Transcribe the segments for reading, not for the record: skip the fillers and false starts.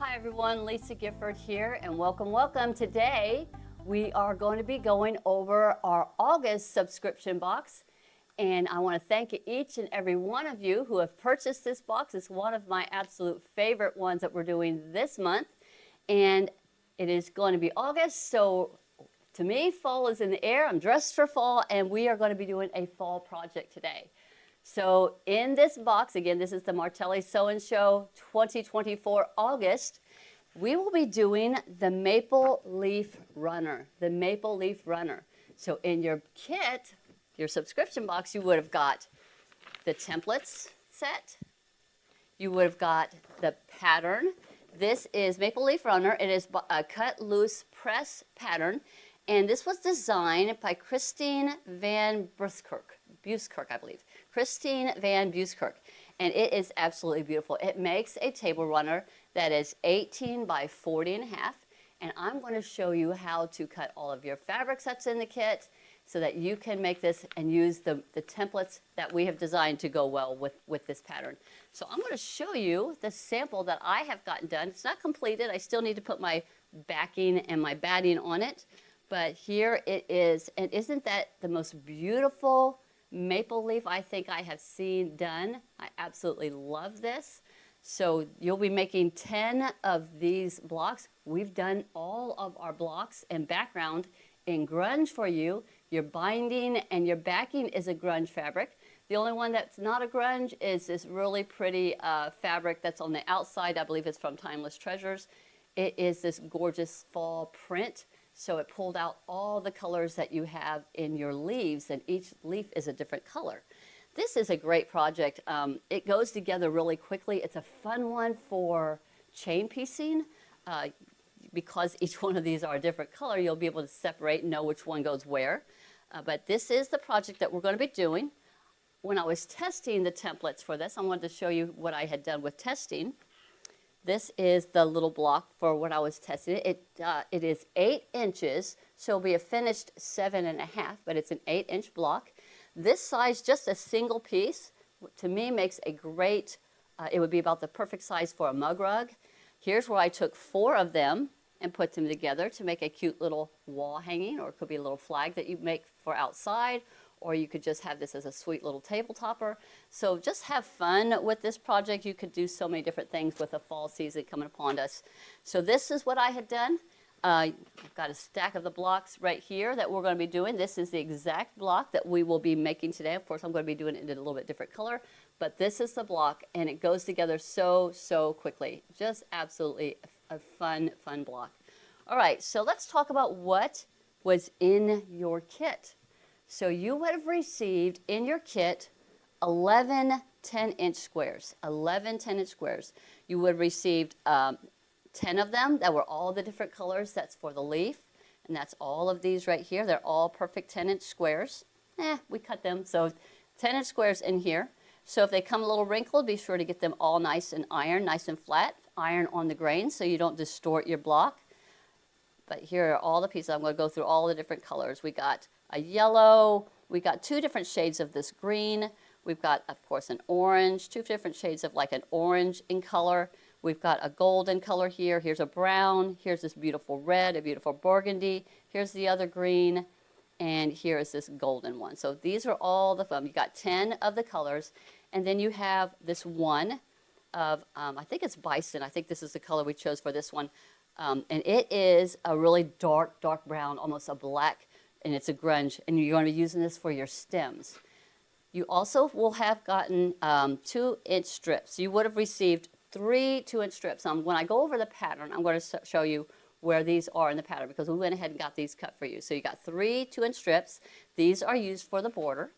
Hi everyone, Lisa Gifford here and welcome. Today we are going to be going over our August subscription box, and I want to thank each and every one of you who have purchased this box. It's one of my absolute favorite ones that we're doing this month, and it is going to be August, so to me fall is in the air. I'm dressed for fall and we are going to be doing a fall project today. So in this box, again, this is the Martelli Sew & Show 2024 August, we will be doing the Maple Leaf Runner, So in your kit, your subscription box, you would have got the templates set. You would have got the pattern. This is Maple Leaf Runner. It is a cut loose press pattern. And this was designed by Christine Van Buskirk, I believe. Christine Van Buskirk. And it is absolutely beautiful. It makes a table runner that is 18 by 40 and a half. And I'm going to show you how to cut all of your fabric sets in the kit so that you can make this and use the templates that we have designed to go well with this pattern. So I'm going to show you the sample that I have gotten done. It's not completed. I still need to put my backing and my batting on it. But here it is. And isn't that the most beautiful maple leaf I think I have seen done? I absolutely love this. So you'll be making 10 of these blocks. We've done all of our blocks and background in grunge for you. Your binding and your backing is a grunge fabric. The only one that's not a grunge is this really pretty fabric that's on the outside. I believe it's from Timeless Treasures. It is this gorgeous fall print. So it pulled out all the colors that you have in your leaves, and each leaf is a different color. This is a great project. It goes together really quickly. It's a fun one for chain piecing. Because each one of these are a different color, you'll be able to separate and know which one goes where. But this is the project that we're going to be doing. When I was testing the templates for this, I wanted to show you what I had done with testing. This is the little block for what I was testing. It is 8 inches, so it'll be a finished 7.5, but it's an 8-inch block. This size, just a single piece, to me makes a great, it would be about the perfect size for a mug rug. Here's where I took 4 of them and put them together to make a cute little wall hanging, or it could be a little flag that you make for outside, or you could just have this as a sweet little table topper. So just have fun with this project. You could do so many different things with the fall season coming upon us. So this is what I had done. I've got a stack of the blocks right here that we're going to be doing. This is the exact block that we will be making today. Of course, I'm going to be doing it in a little bit different color, but this is the block, and it goes together so quickly. Just absolutely a fun block. All right, so let's talk about what was in your kit. So you would have received in your kit 11 10-inch squares. 11 10-inch squares. You would have received 10 of them that were all the different colors. That's for the leaf, and that's all of these right here. They're all perfect 10-inch squares. We cut them, so 10-inch squares in here. So if they come a little wrinkled, be sure to get them all nice and ironed, nice and flat. Iron on the grain so you don't distort your block. But here are all the pieces. I'm going to go through all the different colors. We got a yellow. We got 2 different shades of this green. We've got, of course, an orange, 2 different shades of like an orange in color. We've got a golden color here. Here's a brown. Here's this beautiful red, a beautiful burgundy. Here's the other green. And here is this golden one. So these are all the fun. You got 10 of the colors. And then you have this one of, I think it's bison. I think this is the color we chose for this one. And it is a really dark brown, almost a black, and it's a grunge. And you're going to be using this for your stems. You also will have gotten 2-inch strips. You would have received 3 2-inch strips. When I go over the pattern, I'm going to show you where these are in the pattern because we went ahead and got these cut for you. So you got 3 2-inch strips. These are used for the border.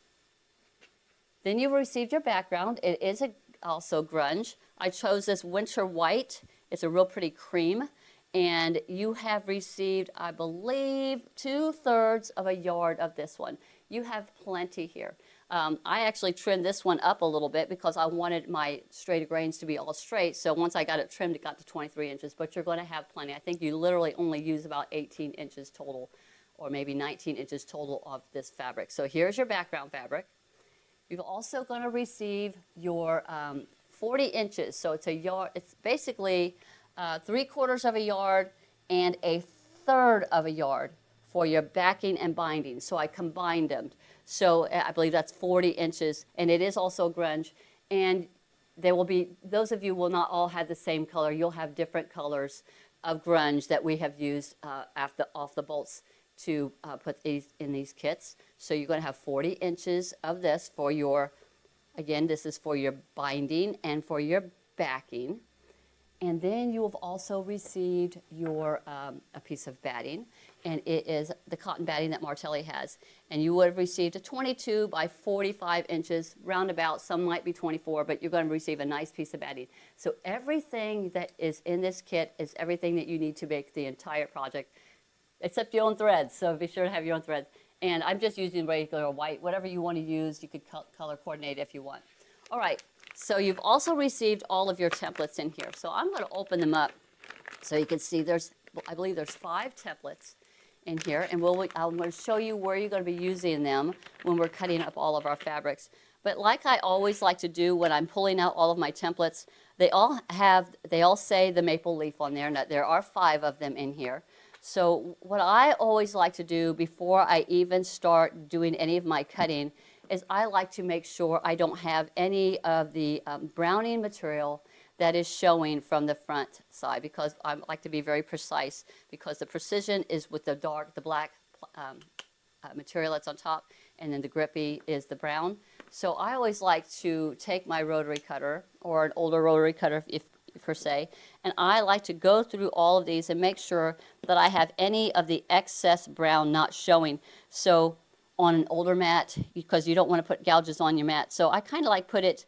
Then you received your background. It is also grunge. I chose this winter white. It's a real pretty cream. And you have received, I believe, 2/3 of a yard of this one. You have plenty here. I actually trimmed this one up a little bit because I wanted my straight grains to be all straight. So once I got it trimmed, it got to 23 inches, but you're going to have plenty. I think you literally only use about 18 inches total, or maybe 19 inches total of this fabric. So here's your background fabric. You're also going to receive your 40 inches. So it's a yard. It's basically 3/4 of a yard and 1/3 of a yard for your backing and binding. So I combined them. So I believe that's 40 inches, and it is also grunge. And there will be, those of you will not all have the same color. You'll have different colors of grunge that we have used off the bolts to put these in these kits. So you're going to have 40 inches of this for your, again, this is for your binding and for your backing. And then you have also received your a piece of batting, and it is the cotton batting that Martelli has. And you would have received a 22 by 45 inches, roundabout. Some might be 24, but you're going to receive a nice piece of batting. So everything that is in this kit is everything that you need to make the entire project, except your own threads. So be sure to have your own threads. And I'm just using regular white. Whatever you want to use, you could color coordinate if you want. All right. So you've also received all of your templates in here. So I'm going to open them up so you can see I believe there's 5 templates in here. And I'm going to show you where you're going to be using them when we're cutting up all of our fabrics. But like I always like to do when I'm pulling out all of my templates, they all say the maple leaf on there. Now, there are 5 of them in here. So what I always like to do before I even start doing any of my cutting is I like to make sure I don't have any of the browning material that is showing from the front side, because I like to be very precise, because the precision is with the black material that's on top, and then the grippy is the brown. So I always like to take my rotary cutter, or an older rotary cutter if per se, and I like to go through all of these and make sure that I have any of the excess brown not showing. So on an older mat, because you don't want to put gouges on your mat. So I kind of like put it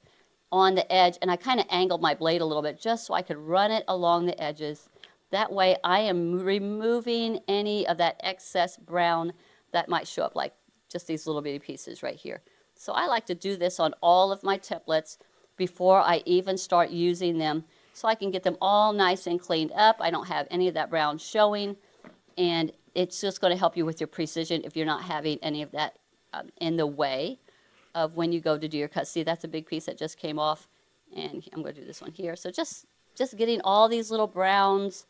on the edge, and I kind of angled my blade a little bit just so I could run it along the edges. That way I am removing any of that excess brown that might show up, like just these little bitty pieces right here. So I like to do this on all of my templates before I even start using them, so I can get them all nice and cleaned up. I don't have any of that brown showing, and it's just going to help you with your precision if you're not having any of that in the way of when you go to do your cut. See, that's a big piece that just came off, and I'm going to do this one here. So just getting all these little browns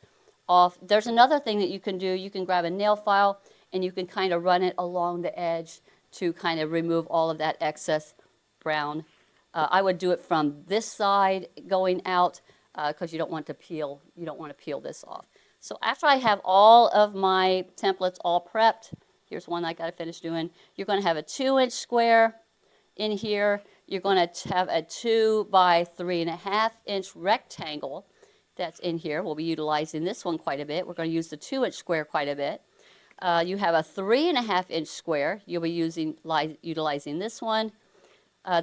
off. There's another thing that you can do. You can grab a nail file, and you can kind of run it along the edge to kind of remove all of that excess brown. I would do it from this side going out, because you don't want to peel this off. So after I have all of my templates all prepped, here's one I got to finish doing. You're going to have a 2-inch square in here. You're going to have a 2 by 3.5 inch rectangle that's in here. We'll be utilizing this one quite a bit. We're going to use the 2-inch square quite a bit. You have a 3.5 inch square. You'll be utilizing this one.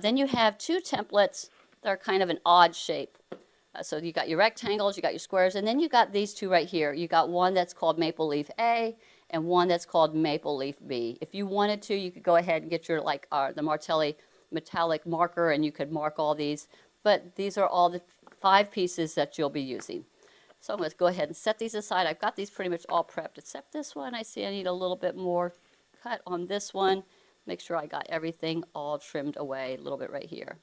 Then you have 2 templates that are kind of an odd shape. So you got your rectangles, you got your squares, and then you got these 2 right here. You got one that's called Maple Leaf A and one that's called Maple Leaf B. If you wanted to, you could go ahead and get your the Martelli metallic marker, and you could mark all these. But these are all the 5 pieces that you'll be using. So I'm going to go ahead and set these aside. I've got these pretty much all prepped, except this one. I see I need a little bit more cut on this one. Make sure I got everything all trimmed away a little bit right here.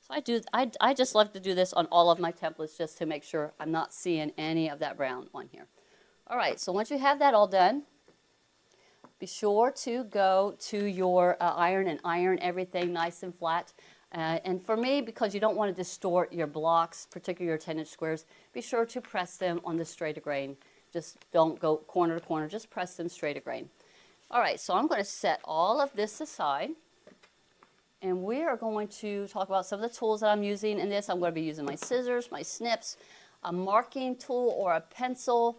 So I just love to do this on all of my templates just to make sure I'm not seeing any of that brown on here. All right, so once you have that all done, be sure to go to your iron and iron everything nice and flat. And for me, because you don't want to distort your blocks, particularly your 10-inch squares, be sure to press them on the straight of grain. Just don't go corner to corner, just press them straight of grain. All right, so I'm going to set all of this aside. And we are going to talk about some of the tools that I'm using in this. I'm going to be using my scissors, my snips, a marking tool or a pencil.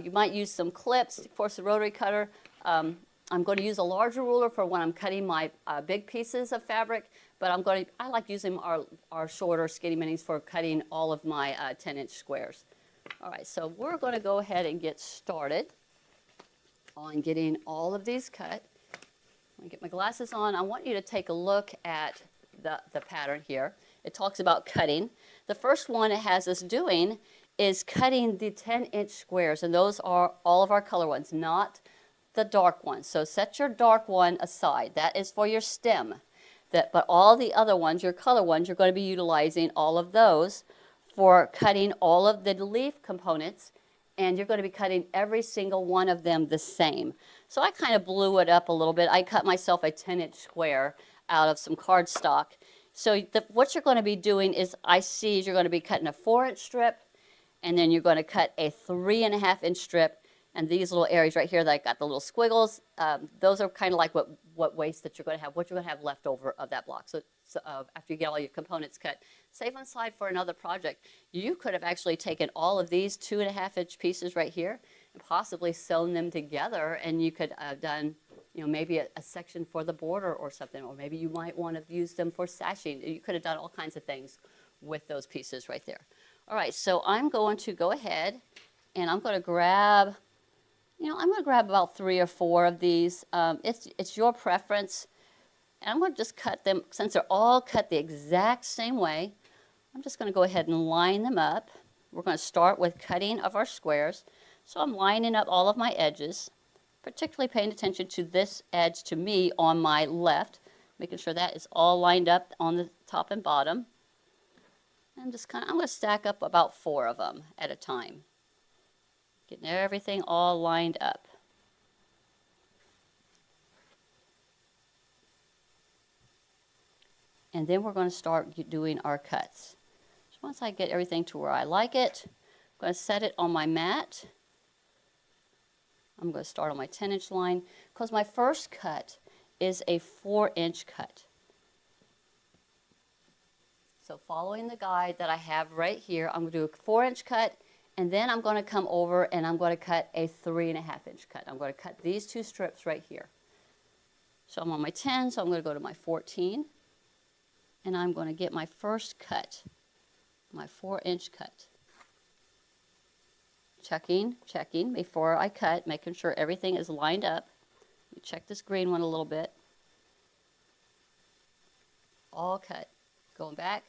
You might use some clips, of course, the rotary cutter. I'm going to use a larger ruler for when I'm cutting my big pieces of fabric, but I like using our shorter skinny minis for cutting all of my 10-inch squares. All right, so we're going to go ahead and get started on getting all of these cut. I'm going to get my glasses on. I want you to take a look at the pattern here. It talks about cutting. The first one it has us doing is cutting the 10-inch squares, and those are all of our color ones, not the dark ones. So set your dark one aside. That is for your stem. But all the other ones, your color ones, you're going to be utilizing all of those for cutting all of the leaf components, and you're going to be cutting every single one of them the same. So I kind of blew it up a little bit. I cut myself a 10-inch square out of some cardstock. So what you're going to be doing is, I see you're going to be cutting a 4-inch strip, and then you're going to cut a 3.5-inch strip, and these little areas right here that I got the little squiggles, those are kind of like what waste that you're going to have, what you're going to have left over of that block. So after you get all your components cut, save on side for another project. You could have actually taken all of these 2.5-inch pieces right here and possibly sewn them together, and you could have done, you know, maybe a section for the border or something, or maybe you might want to use them for sashing. You could have done all kinds of things with those pieces right there. All right, so I'm going to go ahead and I'm going to grab, I'm going to grab about 3 or 4 of these. It's your preference. And I'm going to just cut them, since they're all cut the exact same way, I'm just going to go ahead and line them up. We're going to start with cutting of our squares. So I'm lining up all of my edges, particularly paying attention to this edge to me on my left, making sure that is all lined up on the top and bottom. And I'm going to stack up about 4 of them at a time, getting everything all lined up. And then we're going to start doing our cuts. So once I get everything to where I like it, I'm going to set it on my mat. I'm going to start on my 10-inch line, because my first cut is a 4-inch cut. So following the guide that I have right here, I'm going to do a 4-inch cut, and then I'm going to come over and I'm going to cut a 3.5-inch cut. I'm going to cut these 2 strips right here. So I'm on my 10, so I'm going to go to my 14, and I'm going to get my first cut, my 4-inch cut. Checking before I cut, making sure everything is lined up. Let me check this green one a little bit. All cut. Going back.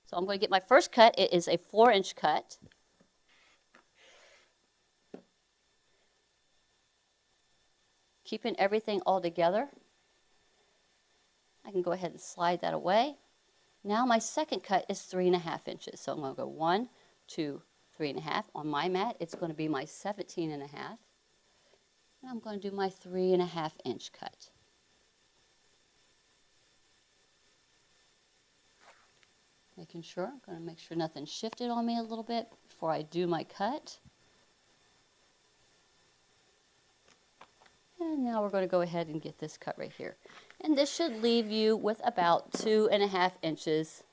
So I'm going to get my first cut. It is a 4-inch cut. Keeping everything all together. I can go ahead and slide that away. Now my second cut is 3.5 inches. So I'm going to go 1, 2, 3.5. On my mat, it's going to be my 17.5. And I'm going to do my 3.5-inch cut. Making sure, I'm going to make sure nothing shifted on me a little bit before I do my cut. And now we're going to go ahead and get this cut right here. And this should leave you with about 2.5 inches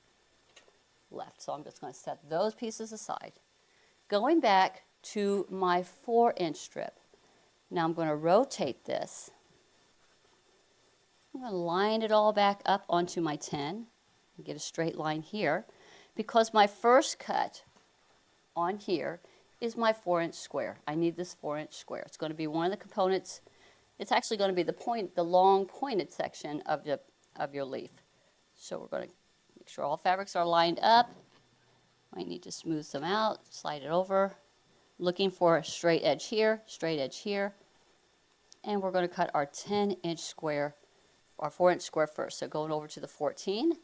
left. So I'm just going to set those pieces aside. Going back to my 4-inch strip. Now I'm going to rotate this. I'm going to line it all back up onto my 10. Get a straight line here, because my first cut on here is my 4-inch square. I need this 4-inch square. It's going to be one of the components. It's actually going to be the long pointed section of your leaf. So we're going to make sure all fabrics are lined up. Might need to smooth them out, slide it over. Looking for a straight edge here, and we're going to cut our 10-inch square, our 4-inch square first. So going over to the 14. Make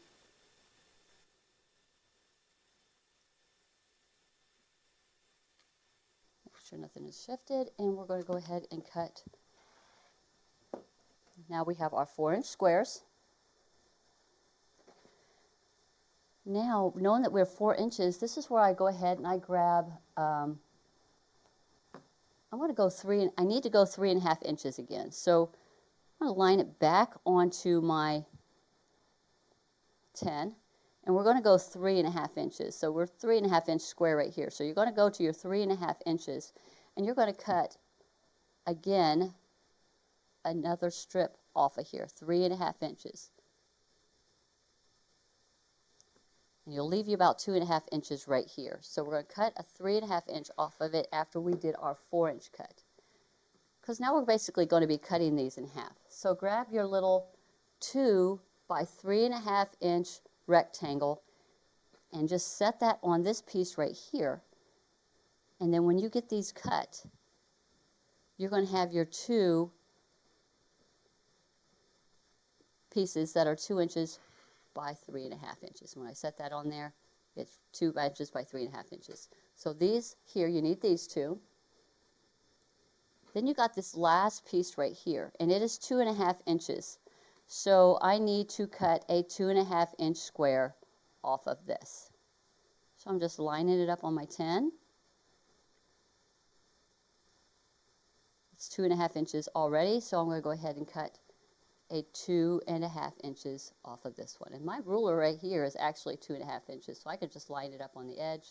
sure nothing is shifted, and we're going to go ahead and cut. Now we have our 4-inch squares. Now, knowing that we're 4 inches, this is where I go ahead and I grab, I need to go 3.5 inches again. So I'm going to line it back onto my 10, and we're going to go 3.5 inches. So we're 3.5-inch square right here. So you're going to go to your 3.5 inches, and you're going to cut, again, another strip off of here, 3.5 inches. And you'll leave you about 2.5 inches right here. So we're going to cut a 3.5 inch off of it after we did our 4-inch cut. Because now we're basically going to be cutting these in half. So grab your little 2 by 3.5 inch rectangle and just set that on this piece right here. And then when you get these cut, you're going to have your 2 pieces that are 2 inches by 3.5 inches. When I set that on there, it's 2 inches by 3.5 inches. So these here, you need these two. Then you got this last piece right here, and it is 2.5 inches. So I need to cut a 2.5 inch square off of this. So I'm just lining it up on my 10. It's 2.5 inches already, so I'm going to go ahead and cut a 2.5 inches off of this one. And my ruler right here is actually 2.5 inches, so I could just line it up on the edge.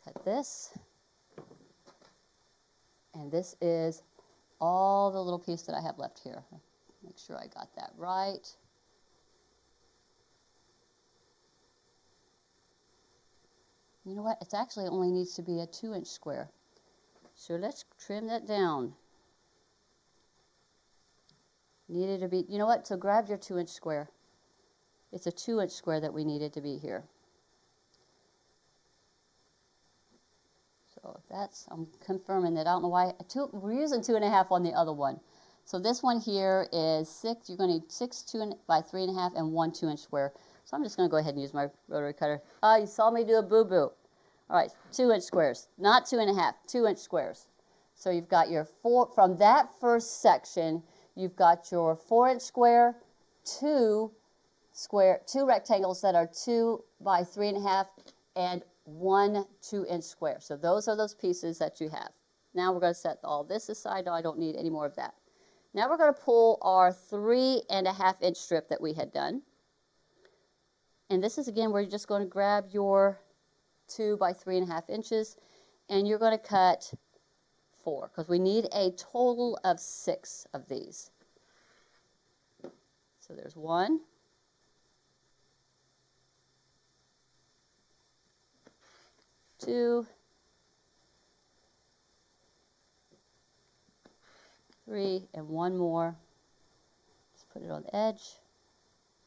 Cut this. And this is all the little piece that I have left here. Make sure I got that right. You know what? It actually only needs to be a 2 inch square. So let's trim that down. Needed to be, you know what? So grab your 2 inch square. It's a 2 inch square that we needed to be here. So that's, I'm confirming that. I don't know why. We're using 2.5 on the other one. So this one here is 6. You're going to need 6 2 by 3.5 and 1 2 inch square. So I'm just going to go ahead and use my rotary cutter. Oh, you saw me do a boo-boo. All right, 2 inch squares, not 2.5, 2 inch squares. So you've got your from that first section, you've got your 4 inch square, two rectangles that are 2 by 3.5, and 1 2 inch square. So those are those pieces that you have. Now we're going to set all this aside. No, I don't need any more of that. Now we're going to pull our 3.5 inch strip that we had done. And this is again where you're just going to grab your 2 by 3.5 inches, and you're going to cut 4 because we need a total of 6 of these. So there's 1, 2, 3, and 1 more. Let's put it on the edge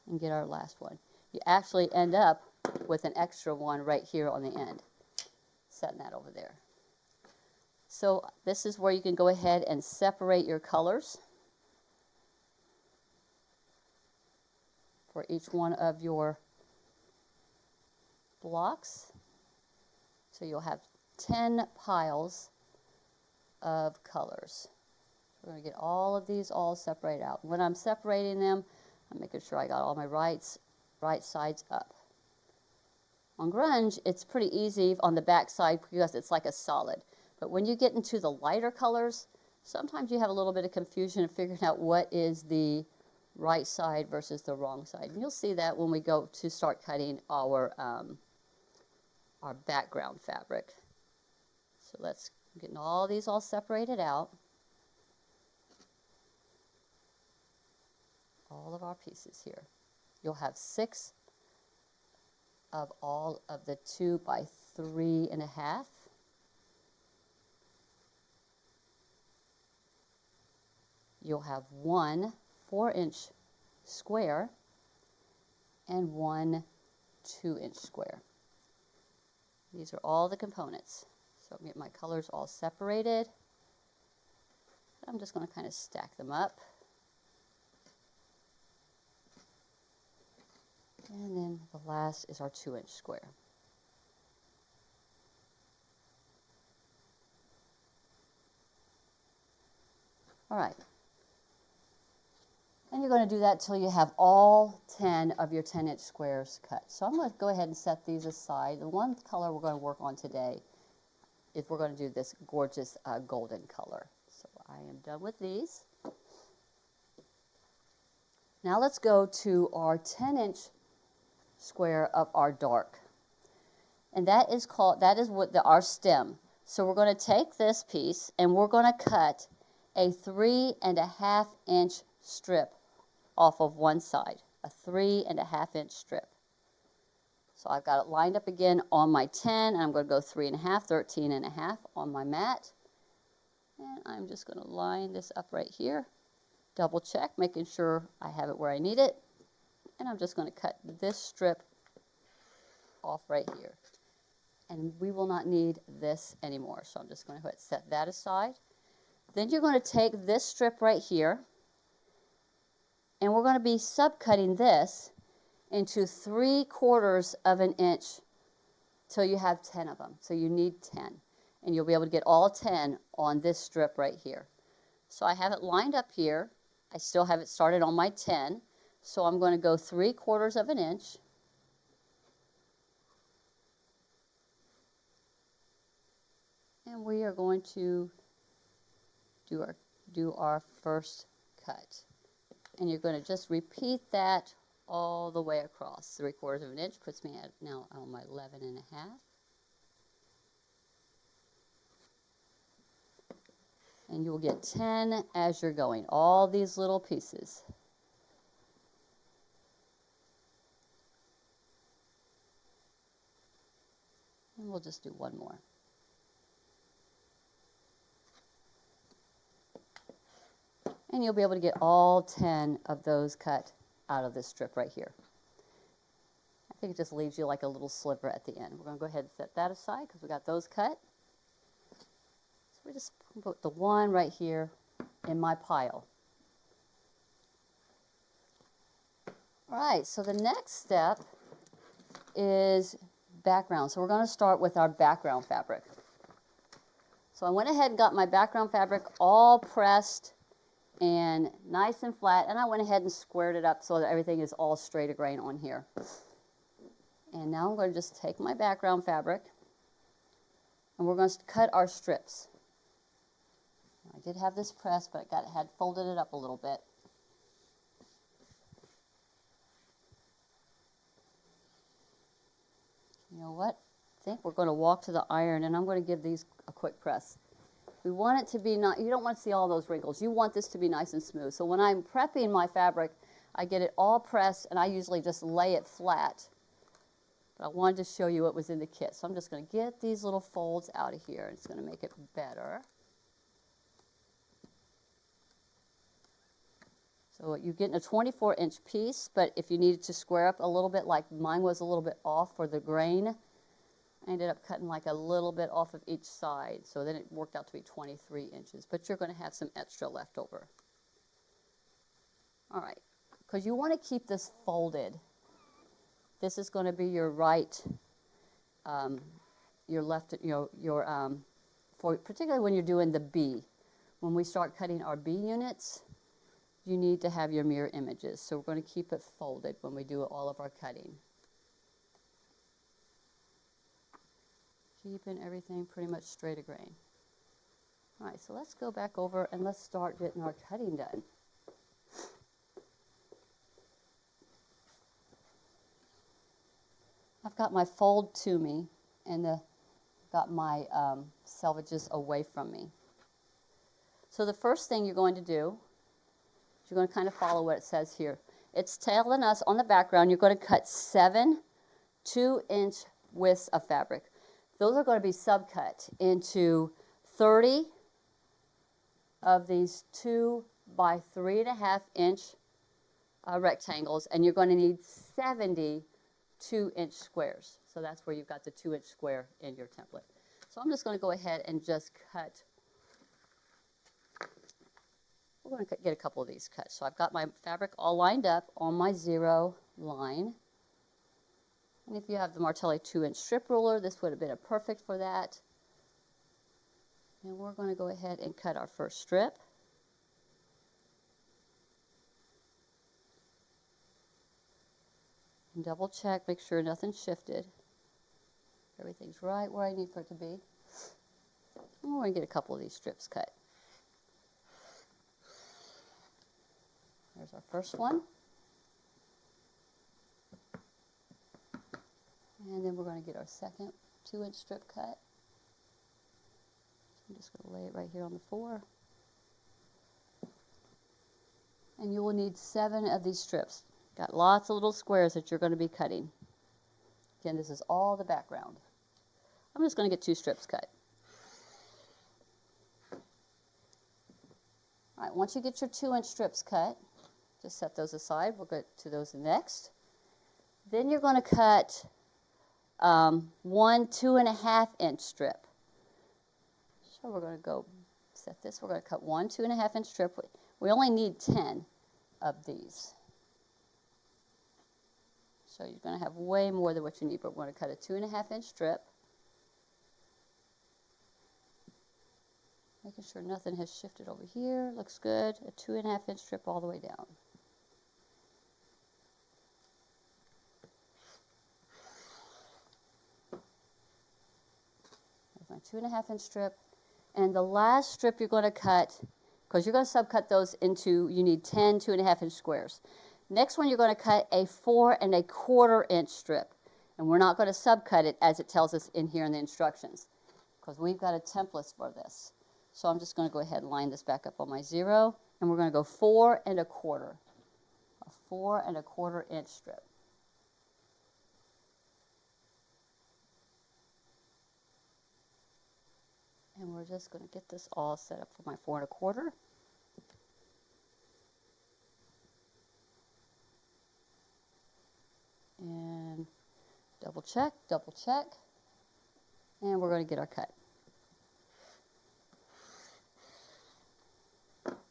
and get our last one. You actually end up with an extra one right here on the end. Setting that over there. So this is where you can go ahead and separate your colors for each one of your blocks. So you'll have 10 piles of colors. We're going to get all of these all separated out. When I'm separating them, I'm making sure I got all my right sides up. On grunge, it's pretty easy on the back side because it's like a solid. But when you get into the lighter colors, sometimes you have a little bit of confusion in figuring out what is the right side versus the wrong side. And you'll see that when we go to start cutting our background fabric. So let's get all these all separated out. All of our pieces here. You'll have 6 of all of the 2 by 3.5. You'll have 1 4 inch square and 1 2 inch square. These are all the components. So I'll get my colors all separated. I'm just going to kind of stack them up. And then the last is our 2 inch square. All right. And you're going to do that till you have all 10 of your 10 inch squares cut. So I'm going to go ahead and set these aside. The one color we're going to work on today is we're going to do this gorgeous golden color. So I am done with these. Now let's go to our 10 inch square of our dark, and that is our stem. So we're going to take this piece and we're going to cut a 3.5 inch strip off of one side, a 3.5 inch strip. So I've got it lined up again on my 10, and I'm going to go 3.5, 13.5 on my mat, and I'm just going to line this up right here, double check, making sure I have it where I need it. And I'm just going to cut this strip off right here. And we will not need this anymore. So I'm just going to set that aside. Then you're going to take this strip right here, and we're going to be subcutting this into 3/4 of an inch till you have 10 of them. So you need 10, and you'll be able to get all 10 on this strip right here. So I have it lined up here. I still have it started on my 10, so I'm going to go 3/4 of an inch. And we are going to do our first cut. And you're going to just repeat that all the way across. 3/4 of an inch puts me at now on my 11.5. And you'll get 10 as you're going, all these little pieces. And we'll just do one more. And you'll be able to get all 10 of those cut out of this strip right here. I think it just leaves you like a little sliver at the end. We're going to go ahead and set that aside because we got those cut. So we just put the one right here in my pile. All right, so the next step is background. So we're going to start with our background fabric. So I went ahead and got my background fabric all pressed and nice and flat, and I went ahead and squared it up so that everything is all straight a grain on here. And now I'm going to just take my background fabric, and we're going to cut our strips. I did have this pressed, but I had folded it up a little bit. You know what? I think we're going to walk to the iron, and I'm going to give these a quick press. We want it to be not, you don't want to see all those wrinkles. You want this to be nice and smooth. So when I'm prepping my fabric, I get it all pressed, and I usually just lay it flat. But I wanted to show you what was in the kit. So I'm just going to get these little folds out of here. It's going to make it better. So you're getting a 24-inch piece, but if you needed to square up a little bit, like mine was a little bit off for the grain, I ended up cutting like a little bit off of each side, so then it worked out to be 23 inches, but you're going to have some extra left over. All right, because you want to keep this folded. This is going to be your right, your left, for particularly when you're doing the B. When we start cutting our B units, you need to have your mirror images, so we're going to keep it folded when we do all of our cutting. Keeping everything pretty much straight a grain. All right, so let's go back over and let's start getting our cutting done. I've got my fold to me and got my selvages away from me. So the first thing you're going to do is you're going to kind of follow what it says here. It's telling us on the background you're going to cut 7 2-inch widths of fabric. Those are going to be subcut into 30 of these 2 by 3.5-inch rectangles, and you're going to need 70 2-inch squares. So that's where you've got the 2-inch square in your template. So I'm just going to go ahead and just cut. We're going to get a couple of these cut. So I've got my fabric all lined up on my 0 line. And if you have the Martelli 2-inch strip ruler, this would have been perfect for that. And we're going to go ahead and cut our first strip. And double check, make sure nothing's shifted. Everything's right where I need for it to be. And we're going to get a couple of these strips cut. There's our first one. And then we're going to get our second 2-inch strip cut. I'm just going to lay it right here on the 4. And you will need 7 of these strips. Got lots of little squares that you're going to be cutting. Again, this is all the background. I'm just going to get 2 strips cut. All right, once you get your 2-inch strips cut, just set those aside. We'll get to those next. Then you're going to cut 1 2.5-inch strip. So we're going to go set this. We're going to cut one 2.5 inch strip. We only need 10 of these. So you're going to have way more than what you need, but we're going to cut a 2.5 inch strip. Making sure nothing has shifted over here. Looks good. A 2.5 inch strip all the way down. There's my 2.5 inch strip. And the last strip you're going to cut, because you're going to subcut those into, you need 10 2.5 inch squares. Next one, you're going to cut a 4.25 inch strip. And we're not going to subcut it as it tells us in here in the instructions, because we've got a template for this. So I'm just going to go ahead and line this back up on my 0, and we're going to go 4.25. A 4.25 inch strip. And we're just going to get this all set up for my 4.25. And double check, and we're going to get our cut.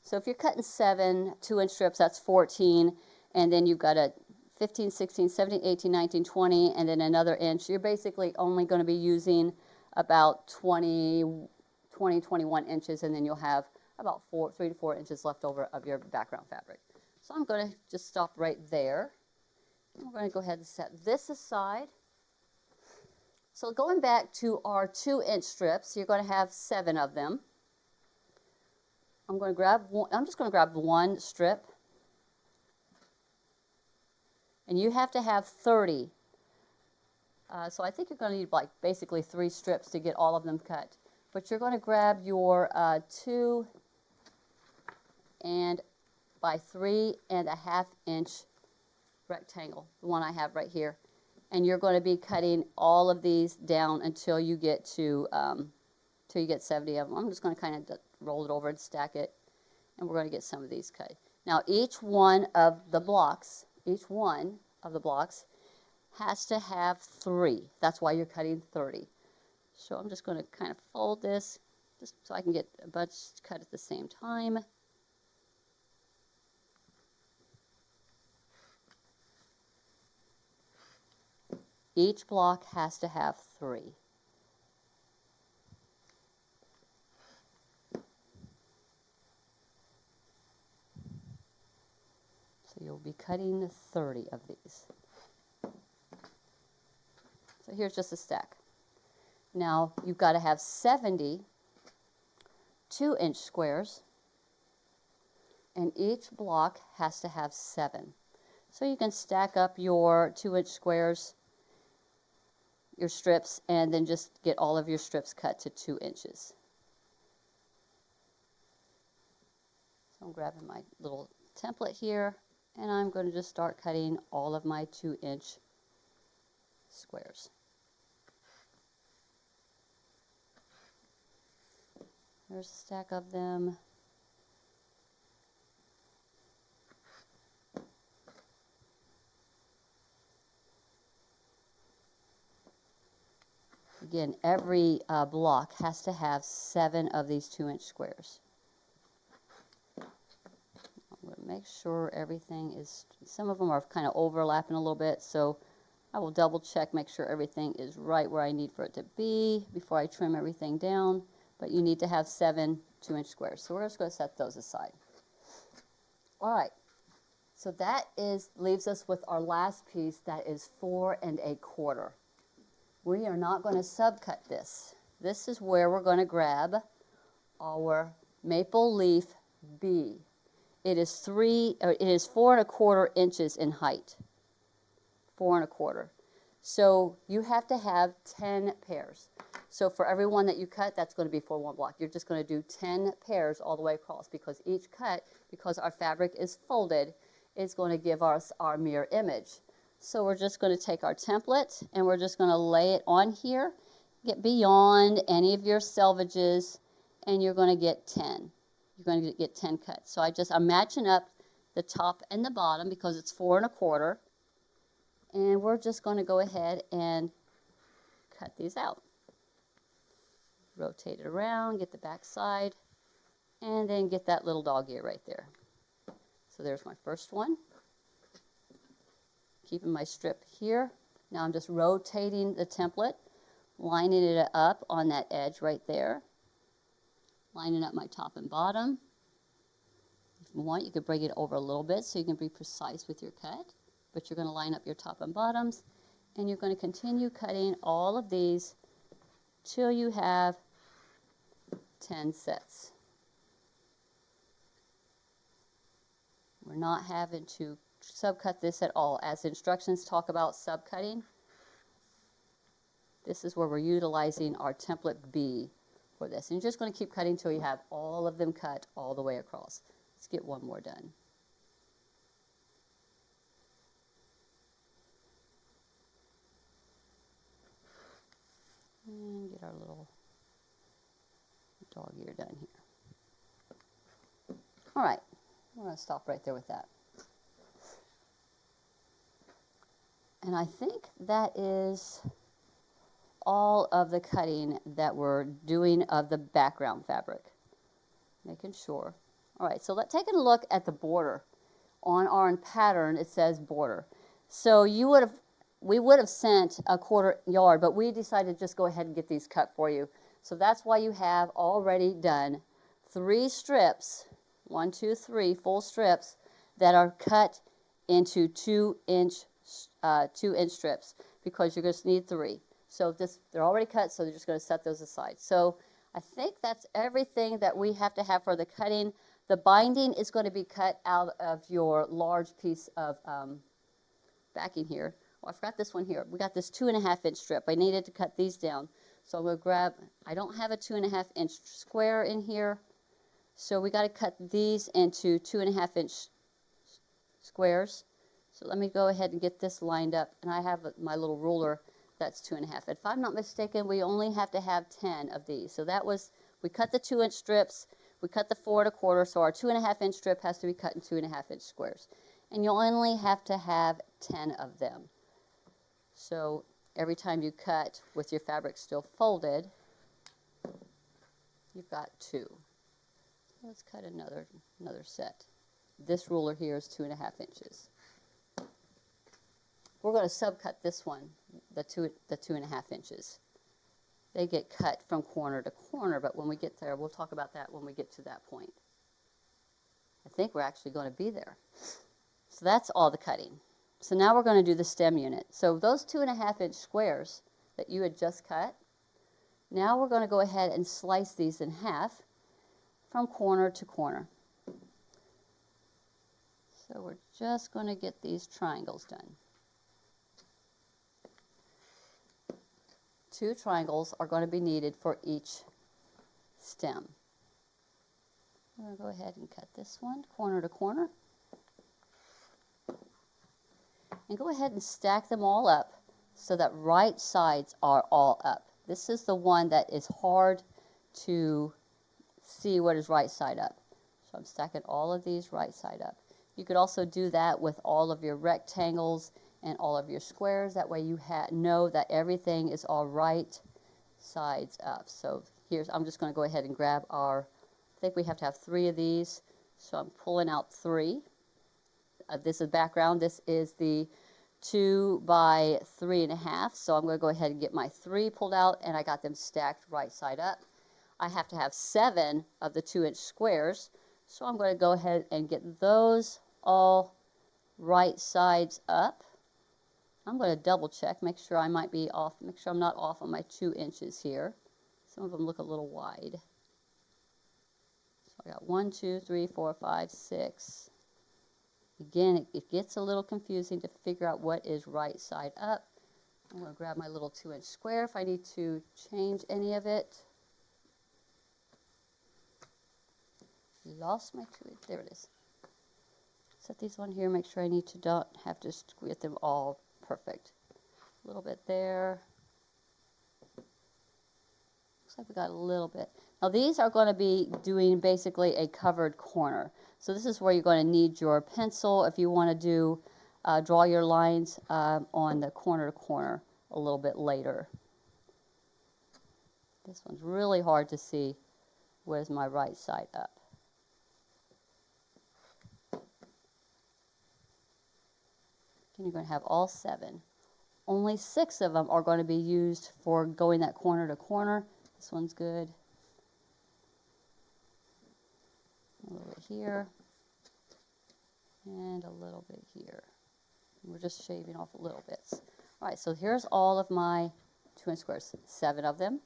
So if you're cutting 7 2-inch strips, that's 14, and then you've got a 15, 16, 17, 18, 19, 20, and then another inch. You're basically only going to be using about 20, 21 inches, and then you'll have about 3 to 4 inches left over of your background fabric. So I'm going to just stop right there. And we're going to go ahead and set this aside. So going back to our 2-inch strips, you're going to have 7 of them. I'm just going to grab one strip, and you have to have 30. So I think you're going to need like basically 3 strips to get all of them cut. But you're going to grab your 2 by 3.5 inch rectangle, the one I have right here, and you're going to be cutting all of these down until you get to 70 of them. I'm just going to kind of roll it over and stack it, and we're going to get some of these cut. Now each one of the blocks has to have 3. That's why you're cutting 30. So I'm just going to kind of fold this just so I can get a bunch cut at the same time. Each block has to have 3. So you'll be cutting 30 of these. So here's just a stack. Now you've got to have 70 2-inch squares, and each block has to have 7. So you can stack up your 2-inch squares, your strips, and then just get all of your strips cut to 2 inches. So I'm grabbing my little template here, and I'm going to just start cutting all of my 2-inch squares. There's a stack of them. Again, every block has to have 7 of these 2-inch squares. I'm going to make sure everything is, some of them are kind of overlapping a little bit, so I will double check, make sure everything is right where I need for it to be before I trim everything down. But you need to have 7 2-inch squares. So we're just going to set those aside. All right. So that leaves us with our last piece, that is 4.25. We are not going to subcut this. This is where we're going to grab our maple leaf B. It is 4.25 inches in height. 4.25. So you have to have 10 pairs. So for every one that you cut, that's going to be for one block. You're just going to do 10 pairs all the way across, because each cut, because our fabric is folded, is going to give us our mirror image. So we're just going to take our template and we're just going to lay it on here, get beyond any of your selvages, and you're going to get 10. You're going to get 10 cuts. So I'm matching up the top and the bottom because it's 4.25. And we're just going to go ahead and cut these out. Rotate it around, get the back side. and then get that little dog ear right there. So there's my first one. Keeping my strip here. Now I'm just rotating the template, lining it up on that edge right there. Lining up my top and bottom. If you want, you could bring it over a little bit so you can be precise with your cut. But you're going to line up your top and bottoms, and you're going to continue cutting all of these till you have 10 sets. We're not having to subcut this at all. As the instructions talk about subcutting, this is where we're utilizing our template B for this. And you're just going to keep cutting until you have all of them cut all the way across. Let's get one more done. And get our little dog ear done here. All right, we're going to stop right there with that. And I think that is all of the cutting that we're doing of the background fabric. Making sure. All right, so let's take a look at the border. On our pattern, it says border. So we would have sent a 1/4 yard, but we decided to just go ahead and get these cut for you. So that's why you have already done 3 strips, 1, 2, 3 full strips that are cut into 2-inch strips, because you're going to need 3. So they're already cut, so they're just going to set those aside. So I think that's everything that we have to have for the cutting. The binding is going to be cut out of your large piece of backing here. Oh, I forgot this one here. We got this 2.5-inch strip. I needed to cut these down. So I'm going to grab, I don't have a 2.5-inch square in here. So we got to cut these into 2.5-inch squares. So let me go ahead and get this lined up. And I have my little ruler that's 2.5. If I'm not mistaken, we only have to have 10 of these. So that was, we cut the 2-inch strips. We cut the 4 1/4, so our 2.5-inch strip has to be cut in 2.5-inch squares. And you'll only have to have 10 of them. So every time you cut with your fabric still folded, you've got 2. Let's cut another set. This ruler here is 2.5 inches. We're going to subcut this one, the 2.5 inches. They get cut from corner to corner, but when we get there, we'll talk about that when we get to that point. I think we're actually going to be there. So that's all the cutting. So now we're going to do the stem unit. So those 2.5-inch squares that you had just cut, now we're going to go ahead and slice these in half from corner to corner. So we're just going to get these triangles done. 2 triangles are going to be needed for each stem. I'm going to go ahead and cut this one corner to corner. And go ahead and stack them all up so that right sides are all up. This is the one that is hard to see what is right side up. So I'm stacking all of these right side up. You could also do that with all of your rectangles and all of your squares. That way you know that everything is all right sides up. So I'm just going to go ahead and grab I think we have to have 3 of these. So I'm pulling out 3. This is background. This is the 2 by 3.5. So I'm going to go ahead and get my 3 pulled out, and I got them stacked right side up. I have to have 7 of the 2-inch squares. So I'm going to go ahead and get those all right sides up. I'm going to double check, make sure I might be off, make sure I'm not off on my 2 inches here. Some of them look a little wide. So I got 1, 2, 3, 4, 5, 6. Again, it gets a little confusing to figure out what is right side up. I'm going to grab my little 2-inch square if I need to change any of it. Lost my 2, there it is. Set these on here, make sure I need to don't have to get them all perfect. A little bit there. Looks like we got a little bit. Now these are going to be doing basically a covered corner. So this is where you're going to need your pencil if you want to do draw your lines on the corner to corner a little bit later. This one's really hard to see. Where's my right side up? and you're going to have all 7. Only 6 of them are going to be used for going that corner to corner. This one's good. A little bit here, and a little bit here. We're just shaving off little bits. All right, so here's all of my 2-inch squares, 7 of them.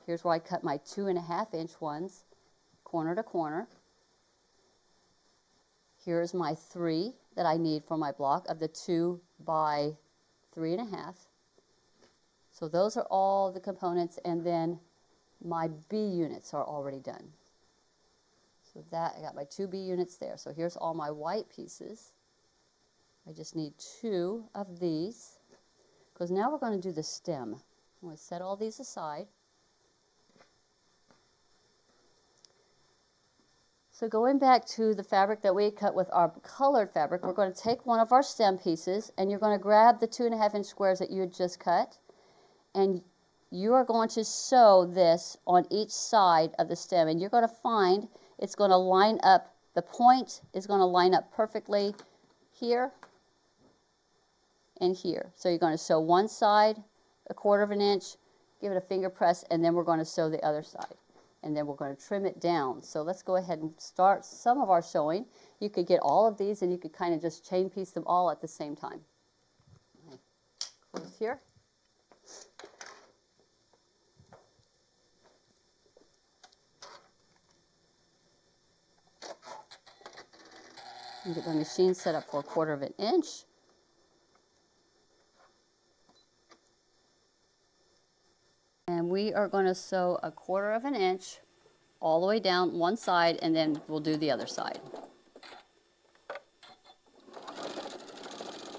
Here's where I cut my 2.5-inch ones, corner to corner. Here's my 3 that I need for my block of the 2 by 3.5. So those are all the components, and then my B units are already done. So that, I got my 2 B units there. So here's all my white pieces. I just need 2 of these, because now we're going to do the stem. I'm going to set all these aside. So going back to the fabric that we cut with our colored fabric, we're going to take one of our stem pieces, and you're going to grab the 2.5-inch squares that you had just cut, and you are going to sew this on each side of the stem, and you're going to find it's going to line up, the point is going to line up perfectly here and here. So you're going to sew one side 1/4 of an inch, give it a finger press, and then we're going to sew the other side. And then we're going to trim it down. So let's go ahead and start some of our sewing. You could get all of these, and you could kind of just chain piece them all at the same time. Close here. And get my machine set up for 1/4 of an inch. And we are going to sew 1/4 of an inch all the way down one side, and then we'll do the other side.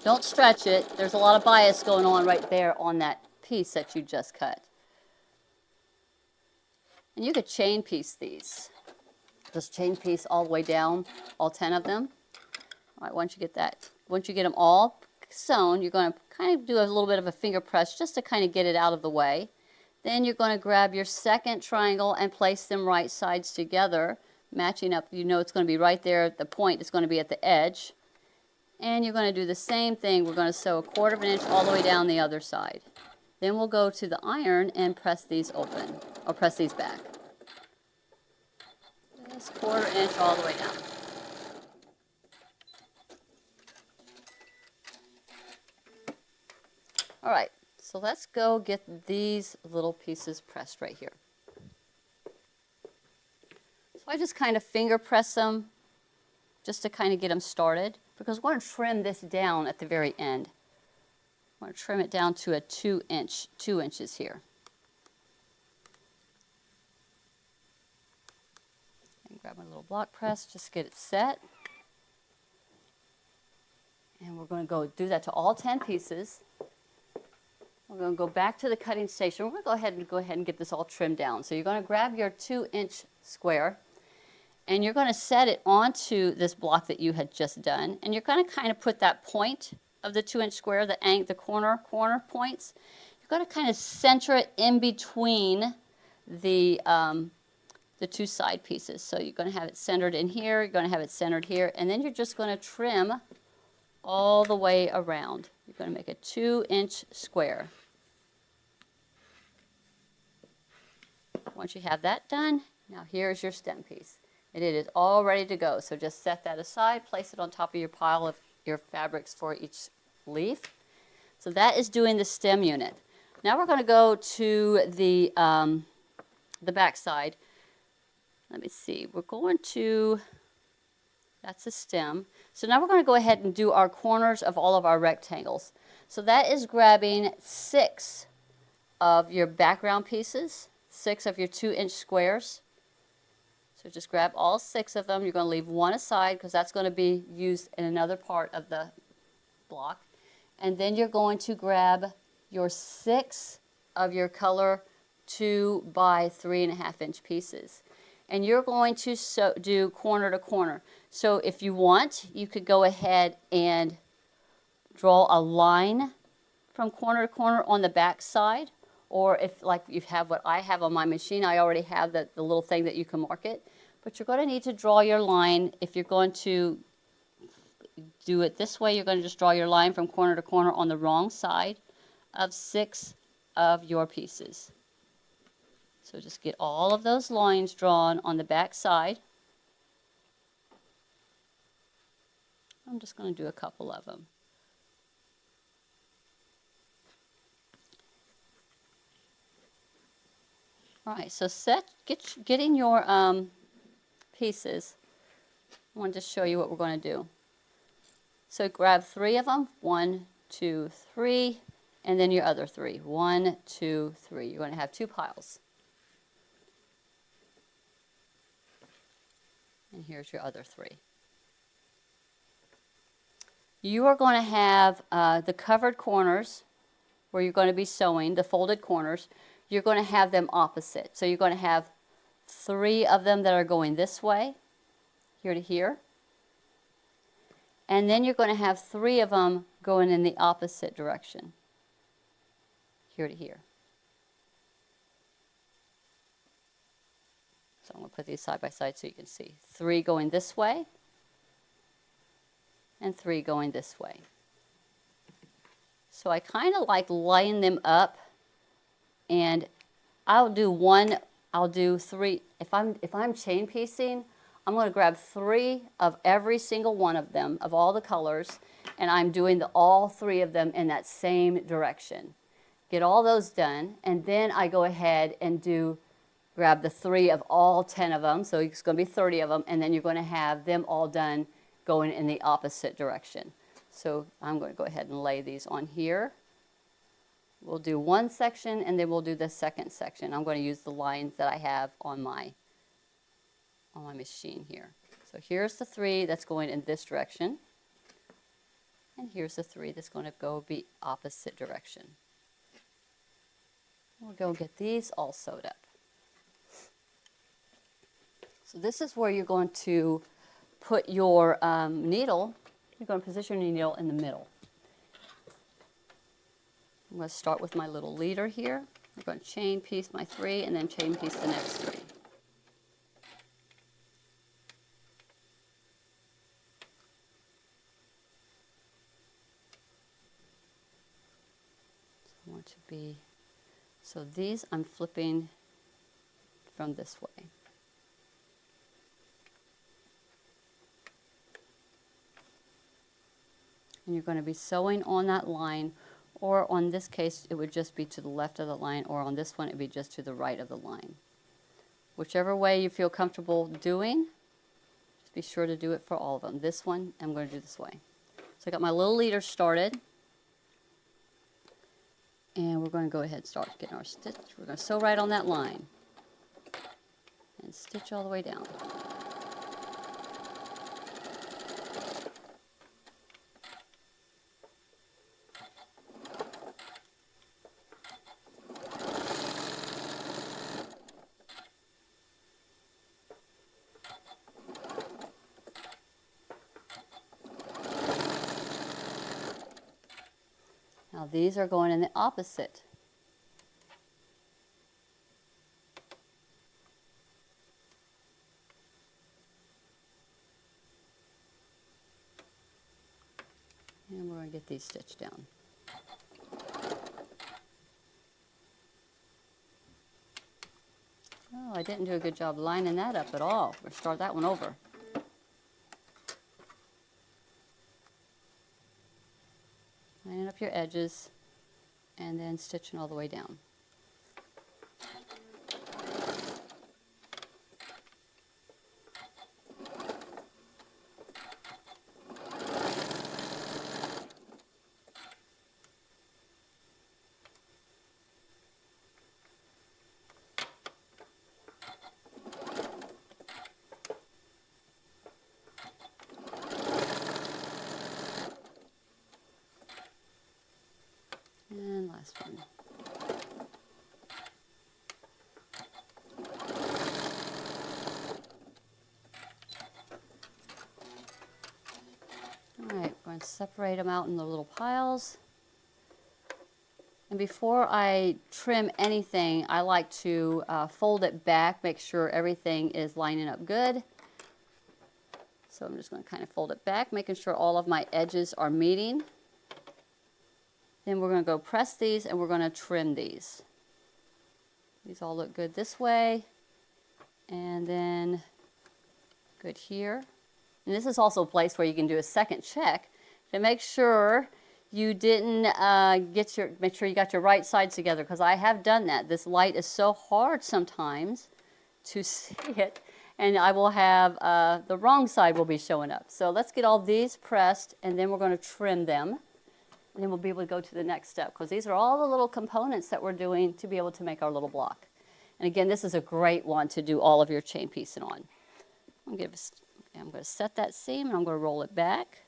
Don't stretch it. There's a lot of bias going on right there on that piece that you just cut. And you could chain piece these. Just chain piece all the way down, all 10 of them. All right, once you get them all sewn, you're going to kind of do a little bit of a finger press just to kind of get it out of the way. Then you're going to grab your second triangle and place them right sides together, matching up. You know it's going to be right there. The point is going to be at the edge. And you're going to do the same thing. We're going to sew 1/4 of an inch all the way down the other side. Then we'll go to the iron and press these open, or press these back. Just 1/4 inch all the way down. All right, so let's go get these little pieces pressed right here. So I just kind of finger press them just to kind of get them started, because we're going to trim this down at the very end. I want to trim it down to a 2 inches here. And grab my little block press, just get it set. And we're going to go do that to all 10 pieces. We're going to go back to the cutting station. We're going to go ahead and get this all trimmed down. So you're going to grab your 2-inch square, and you're going to set it onto this block that you had just done. And you're going to kind of put that point of the 2-inch square, the corner points. You're going to kind of center it in between the 2 side pieces. So you're going to have it centered in here. You're going to have it centered here, and then you're just going to trim all the way around. You're going to make a 2-inch square. Once you have that done, now here's your stem piece. And it is all ready to go. So just set that aside, place it on top of your pile of your fabrics for each leaf. So that is doing the stem unit. Now we're going to go to the back side. Let me see. We're going to, that's the stem. So now we're going to go ahead and do our corners of all of our rectangles. So that is grabbing 6 of your background pieces, 6 of your 2-inch squares. So just grab all 6 of them. You're going to leave one aside because that's going to be used in another part of the block. And then you're going to grab your 6 of your color 2 by 3.5-inch pieces. And you're going to do corner to corner. So if you want, you could go ahead and draw a line from corner to corner on the back side. Or if, like you have what I have on my machine, I already have the little thing that you can mark it. But you're going to need to draw your line if you're going to do it this way, you're going to just draw your line from corner to corner on the wrong side of 6 of your pieces. So just get all of those lines drawn on the back side. I'm just going to do a couple of them. All right, so getting your pieces. I want to just show you what we're going to do. So grab 3 of them, 1, 2, 3, and then your other 3. 1, 2, 3. You're going to have 2 piles. And here's your other 3. You are going to have the covered corners where you're going to be sewing, the folded corners, you're going to have them opposite. So you're going to have 3 of them that are going this way, here to here. And then you're going to have 3 of them going in the opposite direction, here to here. So I'm going to put these side by side so you can see. 3 going this way, and 3 going this way. So I kind of like line them up, and I'll do 3. If I'm chain piecing, I'm going to grab 3 of every single one of them, of all the colors, and I'm doing all 3 of them in that same direction. Get all those done, and then I go ahead and grab the 3 of all 10 of them, so it's going to be 30 of them, and then you're going to have them all done going in the opposite direction. So I'm going to go ahead and lay these on here. We'll do one section, and then we'll do the second section. I'm going to use the lines that I have on my machine here. So here's the 3 that's going in this direction, and here's the 3 that's going to go the opposite direction. We'll go get these all sewed up. So this is where you're going to put your needle. You're going to position your needle in the middle. I'm going to start with my little leader here. I'm going to chain piece my 3 and then chain piece the next 3. So these I'm flipping from this way. And you're going to be sewing on that line, or on this case it would just be to the left of the line, or on this one it would be just to the right of the line. Whichever way you feel comfortable doing, just be sure to do it for all of them. This one I'm going to do this way. So I got my little leader started. And we're going to go ahead and start getting our stitch. We're going to sew right on that line and stitch all the way down. Now these are going in the opposite. And we're going to get these stitched down. Oh, I didn't do a good job lining that up at all. We'll start that one over. Lining up your edges and then stitching all the way down. And last one. All right, we're going to separate them out in the little piles. And before I trim anything, I like to fold it back, make sure everything is lining up good. So I'm just going to kind of fold it back, making sure all of my edges are meeting. Then we're going to go press these and we're going to trim these. These all look good this way. And then good here. And this is also a place where you can do a second check to make sure you didn't make sure you got your right sides together, because I have done that. This light is so hard sometimes to see it, and I will have the wrong side will be showing up. So let's get all these pressed, and then we're going to trim them, and then we'll be able to go to the next step, because these are all the little components that we're doing to be able to make our little block. And again, this is a great one to do all of your chain piecing on. I'm going to set that seam, and I'm going to roll it back.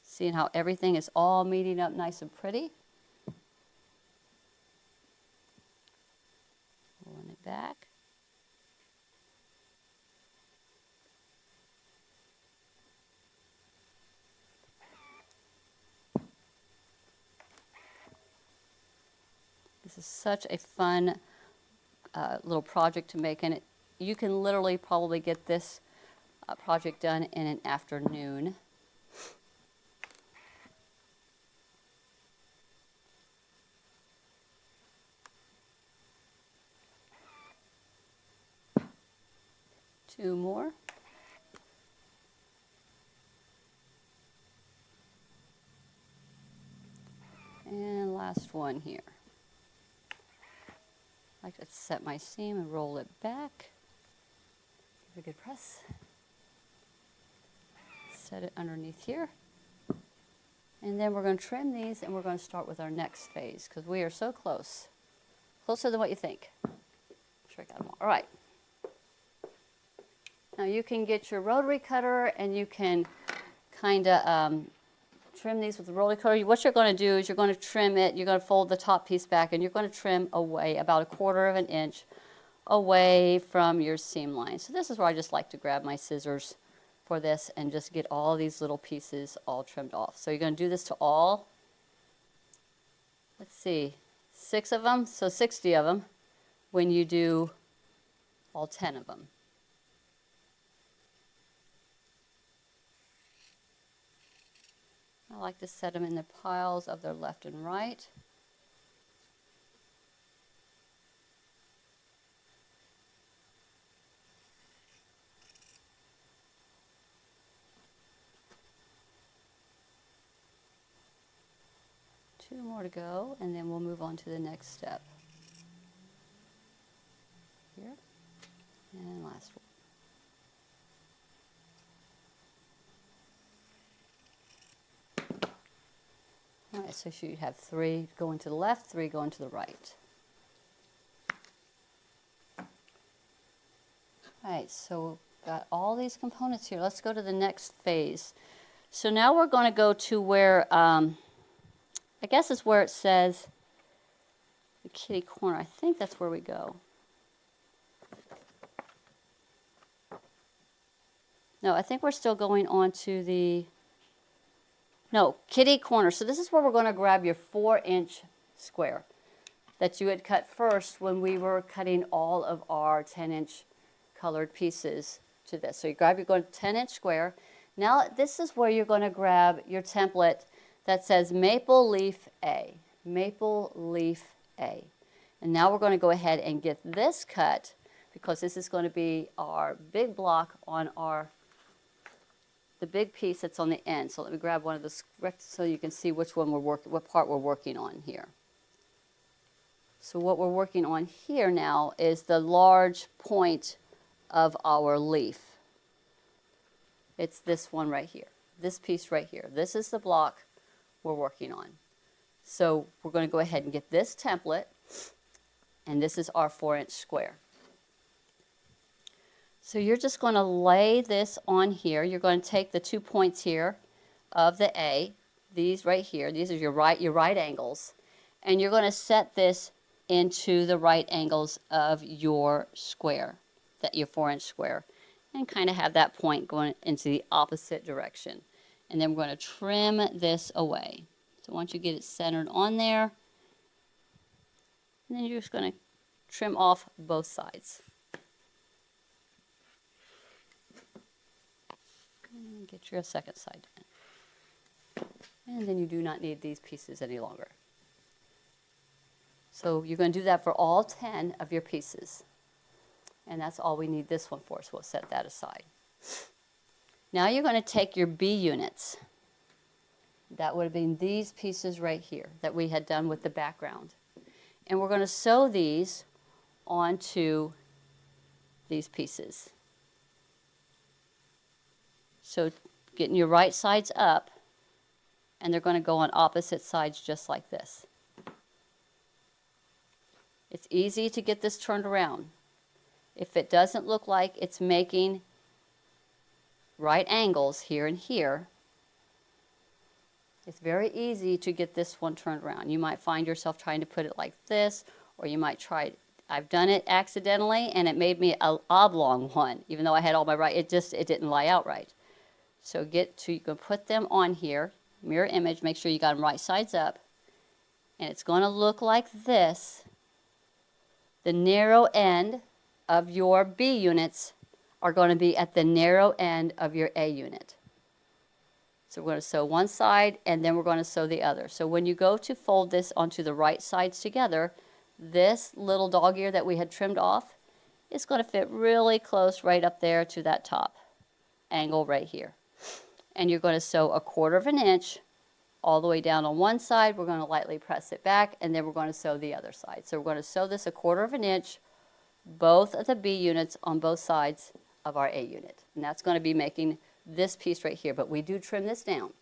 Seeing how everything is all meeting up nice and pretty. Rolling it back. This is such a fun little project to make, and you can literally probably get this project done in an afternoon. Two more. And last one here. I like to set my seam and roll it back. Give it a good press. Set it underneath here. And then we're going to trim these, and we're going to start with our next phase, because we are so close. Closer than what you think. Sure, I got them all. All right. Now you can get your rotary cutter, and you can kind of trim these with the rotary cutter. What you're going to do is you're going to trim it. You're going to fold the top piece back, and you're going to trim away about 1/4 of an inch away from your seam line. So this is where I just like to grab my scissors for this and just get all these little pieces all trimmed off. So you're going to do this to all, let's see, 6 of them, so 60 of them when you do all 10 of them. I like to set them in the piles of their left and right. Two more to go, and then we'll move on to the next step. Here, and last one. All right, so you have 3 going to the left, 3 going to the right. All right, so we've got all these components here. Let's go to the next phase. So now we're going to go to where, I guess it's where it says the kitty corner. I think that's where we go. No, I think we're still going on to the, no, kitty corner. So this is where we're going to grab your 4-inch square that you had cut first when we were cutting all of our 10-inch colored pieces to this. So you grab your 10-inch square. Now this is where you're going to grab your template that says Maple Leaf A. Maple Leaf A. And now we're going to go ahead and get this cut, because this is going to be our big block on the big piece that's on the end. So let me grab one of the so you can see which one what part we're working on here. So what we're working on here now is the large point of our leaf. It's this one right here, this piece right here. This is the block we're working on. So we're going to go ahead and get this template, and this is our 4-inch square. So you're just going to lay this on here. You're going to take the 2 points here of the A, these right here, these are your right angles, and you're going to set this into the right angles of your square, your 4-inch square, and kind of have that point going into the opposite direction. And then we're going to trim this away. So once you get it centered on there, and then you're just going to trim off both sides. And get your second side in. And then you do not need these pieces any longer. So you're going to do that for all 10 of your pieces. And that's all we need this one for, so we'll set that aside. Now you're going to take your B units. That would have been these pieces right here that we had done with the background. And we're going to sew these onto these pieces. So getting your right sides up, and they're going to go on opposite sides just like this. It's easy to get this turned around. If it doesn't look like it's making right angles here and here, it's very easy to get this one turned around. You might find yourself trying to put it like this, or you might try, I've done it accidentally and it made me an oblong one, even though I had all my right, it didn't lie out right. So you can put them on here, mirror image, make sure you got them right sides up, and it's going to look like this. The narrow end of your B units are going to be at the narrow end of your A unit. So we're going to sew one side and then we're going to sew the other. So when you go to fold this onto the right sides together, this little dog ear that we had trimmed off is going to fit really close right up there to that top angle right here. And you're going to sew 1/4 inch all the way down on one side. We're going to lightly press it back, and then we're going to sew the other side. So we're going to sew this 1/4 inch, both of the B units on both sides of our A unit. And that's going to be making this piece right here, but we do trim this down.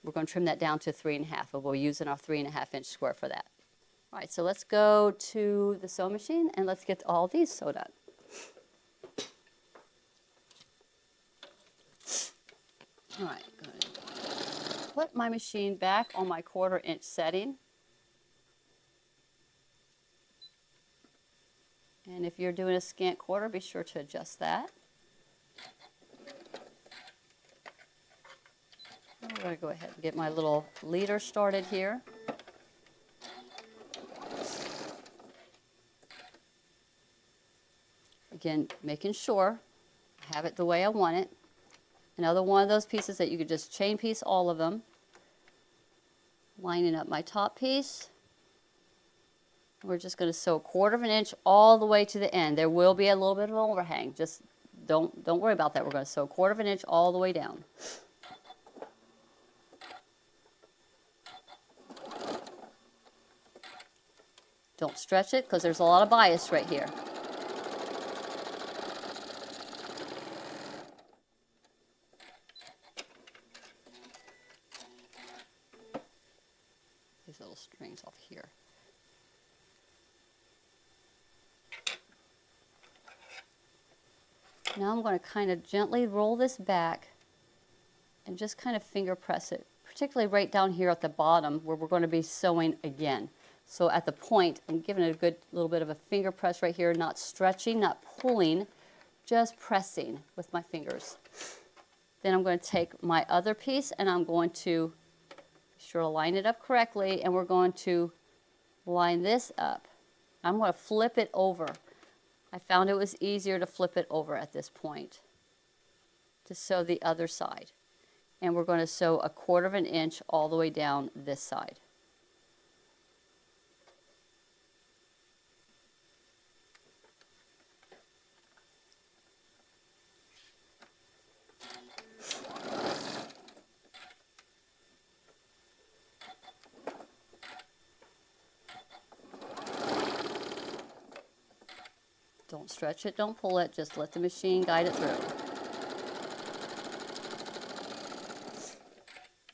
We're going to trim that down to 3.5, but we're using our 3.5 inch square for that. All right, so let's go to the sewing machine and let's get all these sewed up. All right, go ahead. Put my machine back on my 1/4 inch setting. And if you're doing a scant quarter, be sure to adjust that. I'm going to go ahead and get my little leader started here. Again, making sure I have it the way I want it. Another one of those pieces that you could just chain piece all of them. Lining up my top piece. We're just going to sew 1/4 inch all the way to the end. There will be a little bit of an overhang. Just don't worry about that. We're going to sew 1/4 inch all the way down. Don't stretch it because there's a lot of bias right here. These little strings off here. Now I'm going to kind of gently roll this back and just kind of finger press it, particularly right down here at the bottom where we're going to be sewing again. So at the point, I'm giving it a good little bit of a finger press right here, not stretching, not pulling, just pressing with my fingers. Then I'm going to take my other piece and I'm going to be sure to line it up correctly, and we're going to line this up. I'm going to flip it over. I found it was easier to flip it over at this point to sew the other side. And we're going to sew 1/4 inch all the way down this side. Don't stretch it, don't pull it, just let the machine guide it through.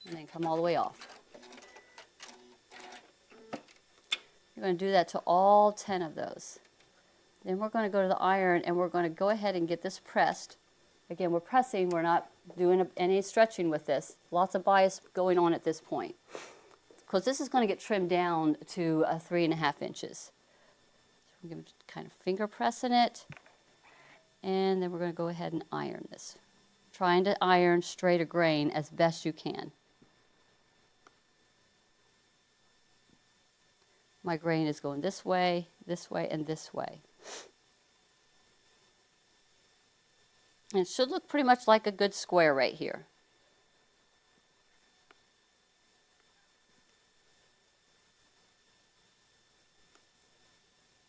And then come all the way off. You're going to do that to all 10 of those. Then we're going to go to the iron and we're going to go ahead and get this pressed. Again, we're pressing, we're not doing any stretching with this. Lots of bias going on at this point. Because this is going to get trimmed down to 3.5 inches. We're going to kind of finger pressing it, and then we're going to go ahead and iron this. Trying to iron straight a grain as best you can. My grain is going this way, and this way. And it should look pretty much like a good square right here.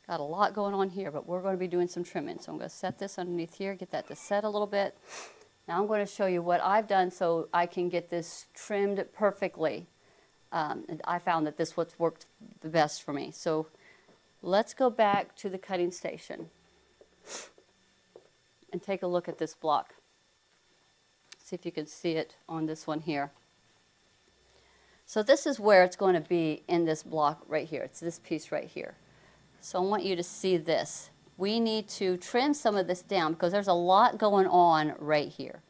Got a lot going on here, but we're going to be doing some trimming. So I'm going to set this underneath here, get that to set a little bit. Now I'm going to show you what I've done so I can get this trimmed perfectly. And I found that this what's worked the best for me. So let's go back to the cutting station and take a look at this block. See if you can see it on this one here. So this is where it's going to be in this block right here. It's this piece right here. So I want you to see this. We need to trim some of this down because there's a lot going on right here.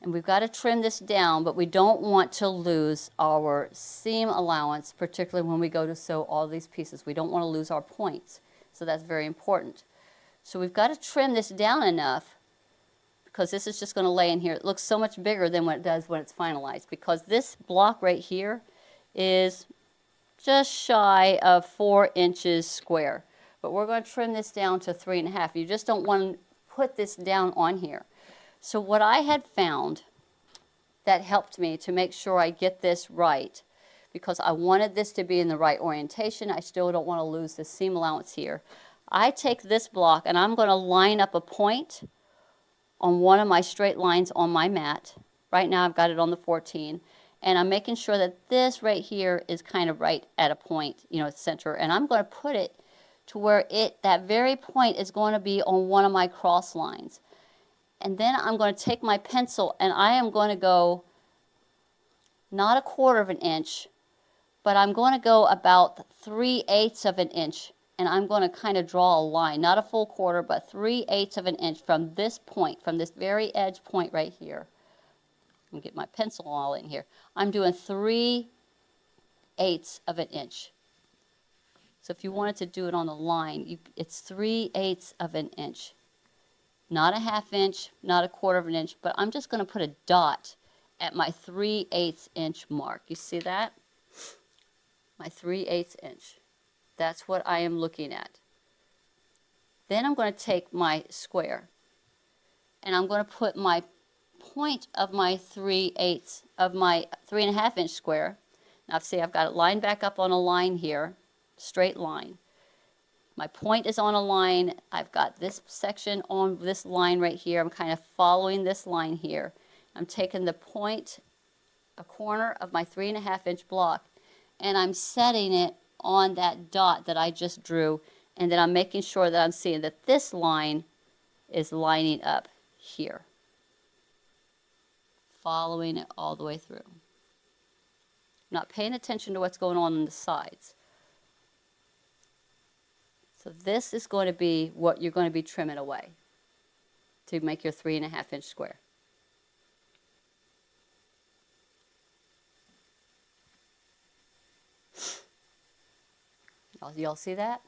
And we've got to trim this down, but we don't want to lose our seam allowance, particularly when we go to sew all these pieces. We don't want to lose our points. So that's very important. So we've got to trim this down enough because this is just going to lay in here. It looks so much bigger than what it does when it's finalized because this block right here is just shy of 4 inches square. But we're going to trim this down to 3.5. You just don't want to put this down on here. So what I had found that helped me to make sure I get this right, because I wanted this to be in the right orientation, I still don't want to lose the seam allowance here. I take this block and I'm going to line up a point on one of my straight lines on my mat. Right now I've got it on the 14. And I'm making sure that this right here is kind of right at a point, you know, center. And I'm going to put it to where that very point is going to be on one of my cross lines. And then I'm going to take my pencil and I am going to go not 1/4 of an inch, but I'm going to go about 3/8 of an inch. And I'm going to kind of draw a line, not a full quarter, but 3/8 of an inch from this point, from this very edge point right here. Let me get my pencil all in here. I'm doing 3/8 of an inch. So if you wanted to do it on the line, it's 3/8 of an inch. Not a 1/2 inch, not 1/4 of an inch, but I'm just going to put a dot at my 3/8 inch mark. You see that? My 3/8 inch. That's what I am looking at. Then I'm going to take my square and I'm going to put my point of my 3/8 of my 3.5 inch square. Now see, I've got it lined back up on a line here, straight line. My point is on a line. I've got this section on this line right here. I'm kind of following this line here. I'm taking the point, a corner of my 3.5 inch block, and I'm setting it on that dot that I just drew, and then I'm making sure that I'm seeing that this line is lining up here. Following it all the way through. Not paying attention to what's going on the sides. So this is going to be what you're going to be trimming away to make your 3.5 inch square. Y'all see that?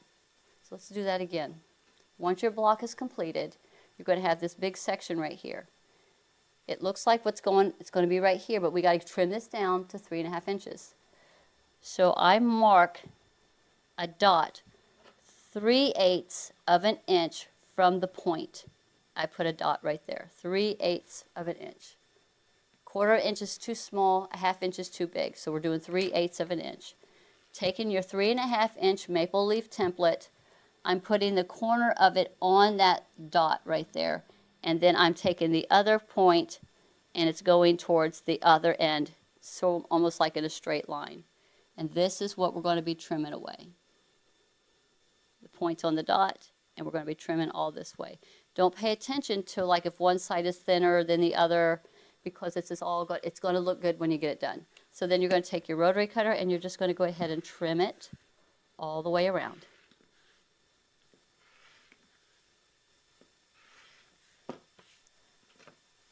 So let's do that again. Once your block is completed, you're going to have this big section right here. It looks like it's going to be right here, but we got to trim this down to 3.5 inches. So I mark a dot 3/8 of an inch from the point. I put a dot right there, 3/8 of an inch. 1/4 inch is too small, a 1/2 inch is too big, so we're doing 3/8 of an inch. Taking your 3.5 inch maple leaf template, I'm putting the corner of it on that dot right there, and then I'm taking the other point and it's going towards the other end, so almost like in a straight line. And this is what we're going to be trimming away. The point's on the dot, and we're going to be trimming all this way. Don't pay attention to like if one side is thinner than the other, because it's going to look good when you get it done. So then you're going to take your rotary cutter and you're just going to go ahead and trim it all the way around.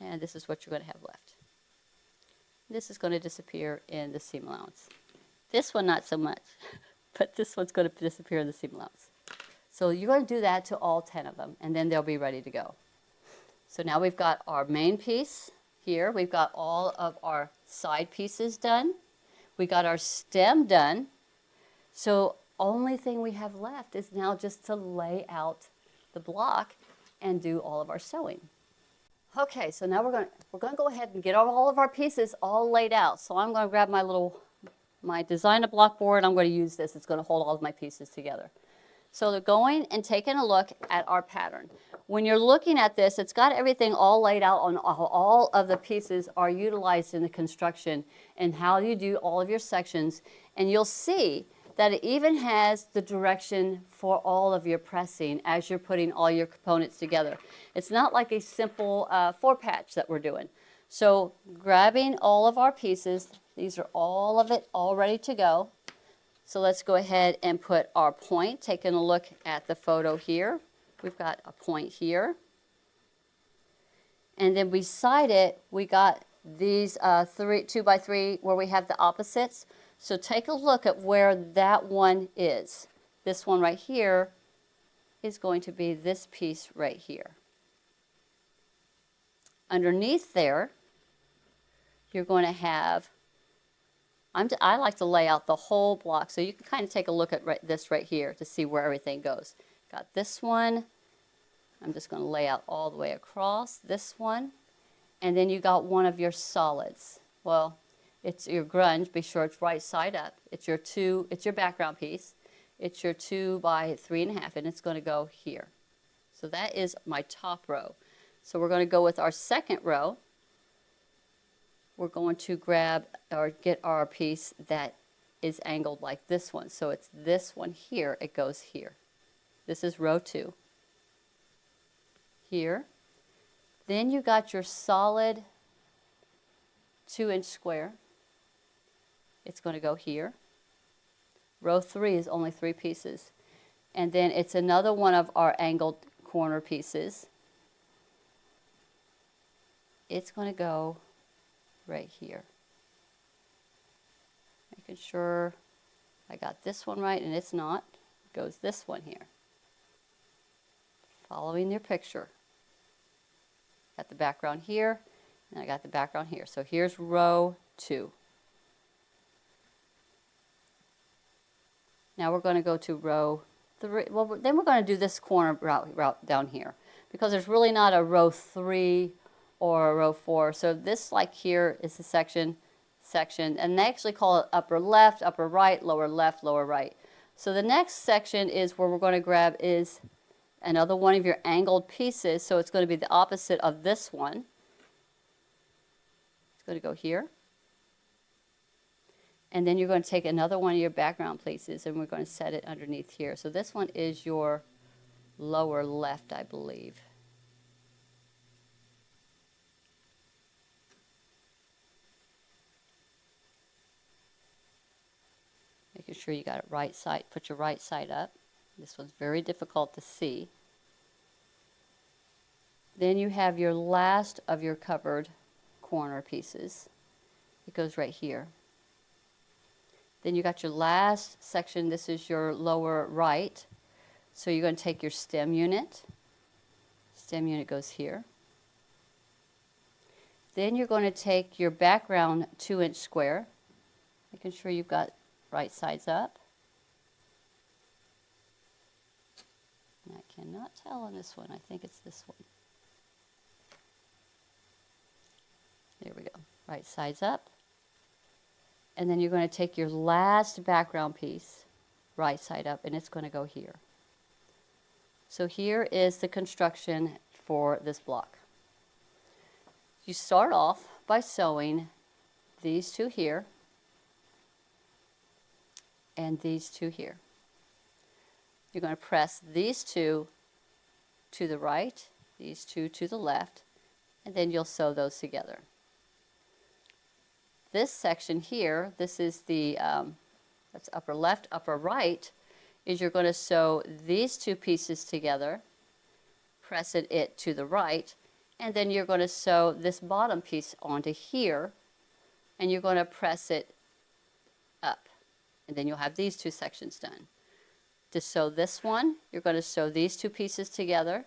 And this is what you're going to have left. This is going to disappear in the seam allowance. This one not so much, but this one's going to disappear in the seam allowance. So you're going to do that to all 10 of them, and then they'll be ready to go. So now we've got our main piece here. We've got all of our side pieces done. We got our stem done. So only thing we have left is now just to lay out the block and do all of our sewing. Okay, so now we're going to go ahead and get all of our pieces all laid out. So I'm going to grab my designer block board. I'm going to use this. It's going to hold all of my pieces together. So they're going and taking a look at our pattern. When you're looking at this, it's got everything all laid out on how all of the pieces are utilized in the construction and how you do all of your sections. And you'll see that it even has the direction for all of your pressing as you're putting all your components together. It's not like a simple 4-patch that we're doing. So grabbing all of our pieces, these are all of it all ready to go. So let's go ahead and put our point, taking a look at the photo here. We've got a point here. And then beside it, we got these 2x3 where we have the opposites. So take a look at where that one is. This one right here is going to be this piece right here. Underneath there, you're going to have, I like to lay out the whole block, so you can kind of take a look at this right here to see where everything goes. Got this one. I'm just going to lay out all the way across this one. And then you got one of your solids. Well, it's your grunge. Be sure it's right side up. It's your background piece. It's your 2 by 3.5, and it's going to go here. So that is my top row. So we're going to go with our second row. We're going to grab or get our piece that is angled like this one. So it's this one here. It goes here. This is row 2. Here. Then you got your solid 2-inch square. It's going to go here. Row 3 is only 3 pieces. And then it's another one of our angled corner pieces. It's going to go right here. Making sure I got this one right, and it's not. It goes this one here. Following your picture. Got the background here, and I got the background here. So here's row 2. Now we're going to go to row 3. Well, then we're going to do this corner route down here, because there's really not a row 3 or a row 4. So this, like here, is the section, and they actually call it upper left, upper right, lower left, lower right. So the next section is where we're going to grab is another one of your angled pieces. So it's going to be the opposite of this one. It's going to go here. And then you're going to take another one of your background pieces, and we're going to set it underneath here. So this one is your lower left, I believe. Making sure you got it right side, put your right side up. This one's very difficult to see. Then you have your last of your covered corner pieces. It goes right here. Then you got your last section. This is your lower right. So you're going to take your stem unit. Stem unit goes here. Then you're going to take your background 2-inch square, making sure you've got right sides up. And I cannot tell on this one. I think it's this one. There we go. Right sides up. And then you're going to take your last background piece, right side up, and it's going to go here. So here is the construction for this block. You start off by sewing these 2 here and these 2 here. You're going to press these 2 to the right, these 2 to the left, and then you'll sew those together. This section here, this is the that's upper left, upper right, is you're going to sew these 2 pieces together, press it to the right, and then you're going to sew this bottom piece onto here, and you're going to press it up, and then you'll have these 2 sections done. To sew this one, you're going to sew these 2 pieces together,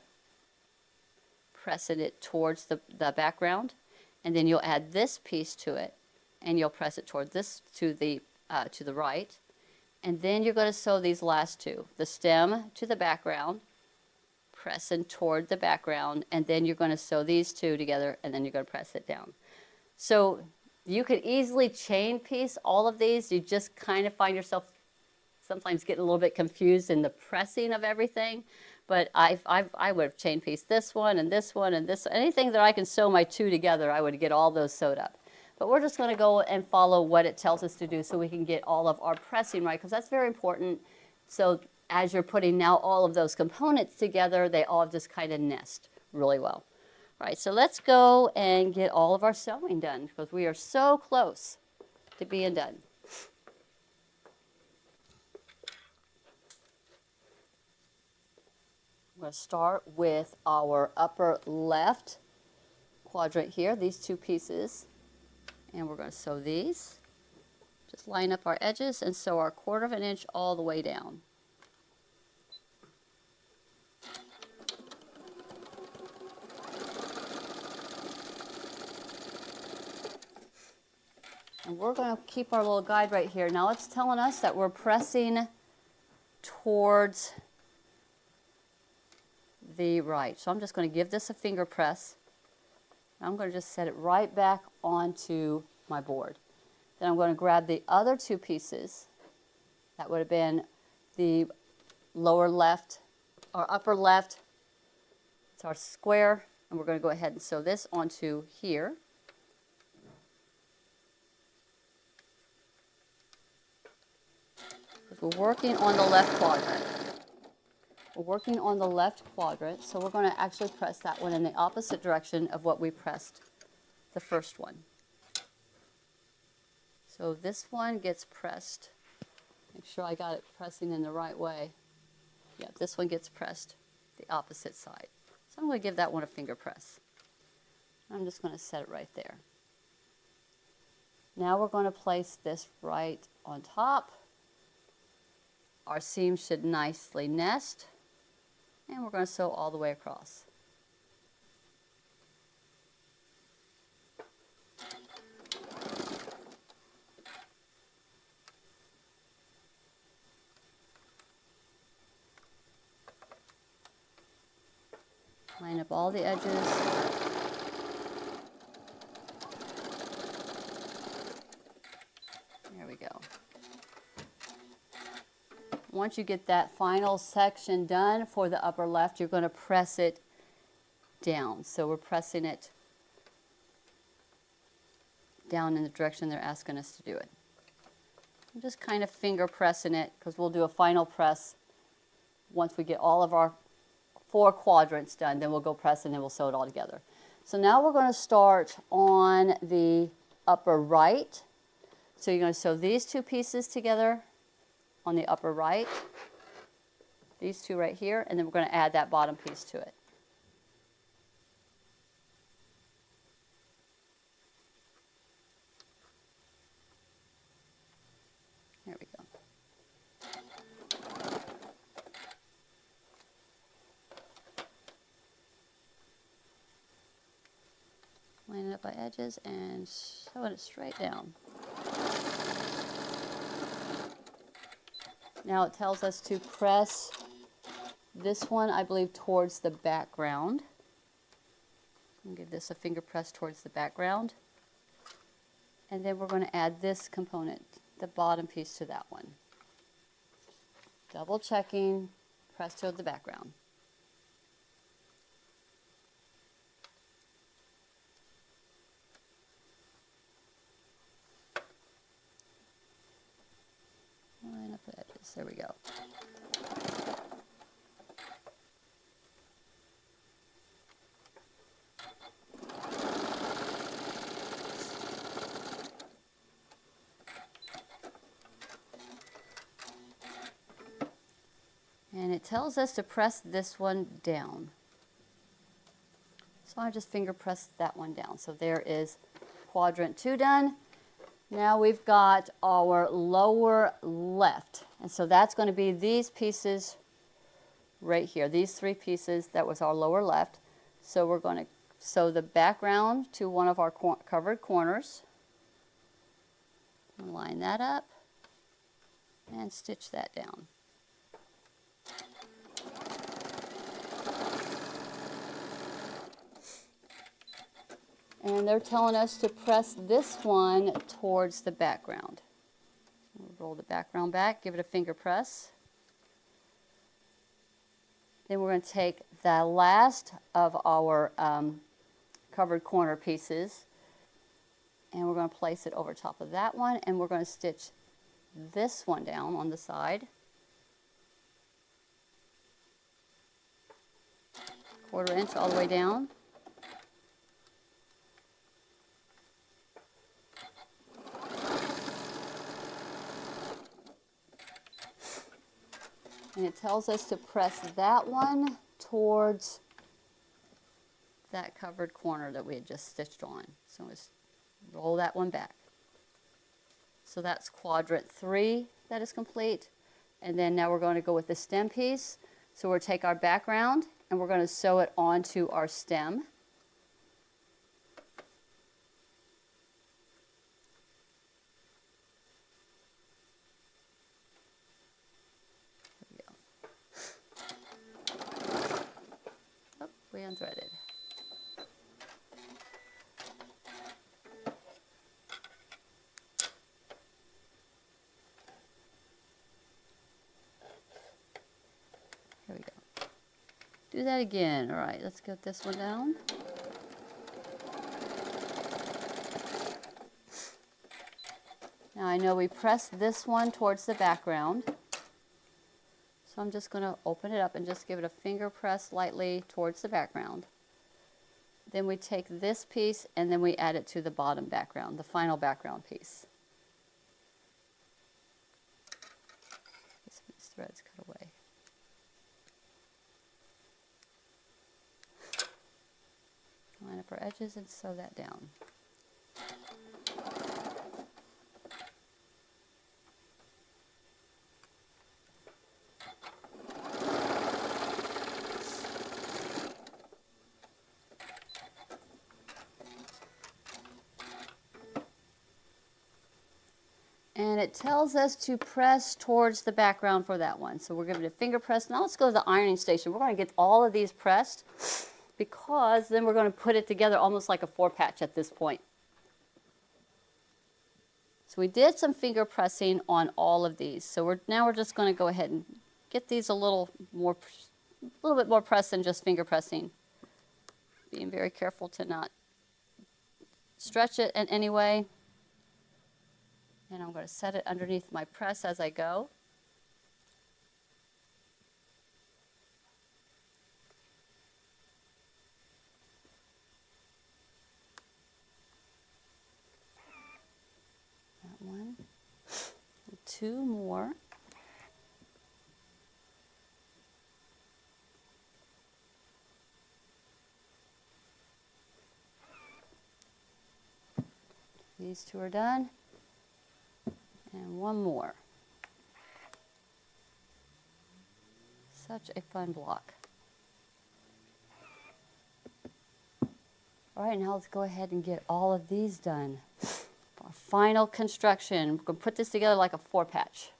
pressing it towards the background, and then you'll add this piece to it, and you'll press it toward this to the right, and then you're going to sew these last 2, the stem to the background, pressing toward the background, and then you're going to sew these two together, and then you're going to press it down. So you could easily chain piece all of these. You just kind of find yourself sometimes getting a little bit confused in the pressing of everything. But I would have chain pieced this one and this one and this. Anything that I can sew my two together, I would get all those sewed up. But we're just going to go and follow what it tells us to do so we can get all of our pressing right, because that's very important. So as you're putting now all of those components together, they all just kind of nest really well. All right, so let's go and get all of our sewing done, because we are so close to being done. I'm going to start with our upper left quadrant here, these two pieces, and we're going to sew these. Just line up our edges and sew our 1/4 of an inch all the way down. And we're going to keep our little guide right here. Now it's telling us that we're pressing towards the right. So I'm just going to give this a finger press. I'm going to just set it right back onto my board. Then I'm going to grab the other two pieces. That would have been the lower left or upper left. It's our square, and we're going to go ahead and sew this onto here. We're working on the left quadrant. We're working on the left quadrant, so we're going to actually press that one in the opposite direction of what we pressed the first one. So this one gets pressed. Make sure I got it pressing in the right way. Yep, this one gets pressed the opposite side. So I'm going to give that one a finger press. I'm just going to set it right there. Now we're going to place this right on top. Our seam should nicely nest, and we're going to sew all the way across. Line up all the edges. There we go. Once you get that final section done for the upper left, you're going to press it down. So we're pressing it down in the direction they're asking us to do it. I'm just kind of finger pressing it, because we'll do a final press once we get all of our 4 quadrants done. Then we'll go press and then we'll sew it all together. So now we're going to start on the upper right. So you're going to sew these two pieces together on the upper right, these two right here, and then we're going to add that bottom piece to it. There we go. Line it up by edges and sewing it straight down. Now it tells us to press this one, I believe, towards the background. I'll give this a finger press towards the background. And then we're going to add this component, the bottom piece, to that one. Double checking, press toward the background. Line up the edges. There we go. And it tells us to press this one down. So I just finger press that one down. So there is quadrant 2 done. Now we've got our lower left. And so that's going to be these pieces right here. These 3 pieces, that was our lower left. So we're going to sew the background to one of our covered corners. Line that up and stitch that down. And they're telling us to press this one towards the background. We'll roll the background back, give it a finger press. Then we're going to take the last of our covered corner pieces, and we're going to place it over top of that one, and we're going to stitch this one down on the side. 1/4 inch all the way down. And it tells us to press that one towards that covered corner that we had just stitched on. So let's roll that one back. So that's quadrant 3 that is complete. And then now we're going to go with the stem piece. So we'll take our background and we're going to sew it onto our stem. We unthreaded. Here we go. Do that again. All right, let's get this one down. Now I know we pressed this one towards the background. So I'm just going to open it up and just give it a finger press lightly towards the background. Then we take this piece and then we add it to the bottom background, the final background piece. These threads cut away. Line up our edges and sew that down. And it tells us to press towards the background for that one. So we're giving it a finger press. Now let's go to the ironing station. We're going to get all of these pressed because then we're going to put it together almost like a 4-patch at this point. So we did some finger pressing on all of these. So now we're just going to go ahead and get these a little bit more pressed than just finger pressing. Being very careful to not stretch it in any way. And I'm going to set it underneath my press as I go. That one. 2 more. These 2 are done. And 1 more. Such a fun block. All right, now let's go ahead and get all of these done. Our final construction. We're going to put this together like a 4-patch.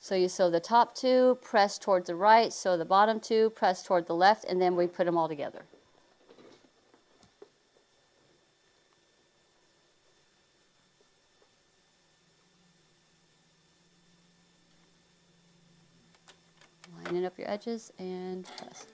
So you sew the top 2, press towards the right, sew the bottom 2, press toward the left, and then we put them all together. Lining up your edges and press.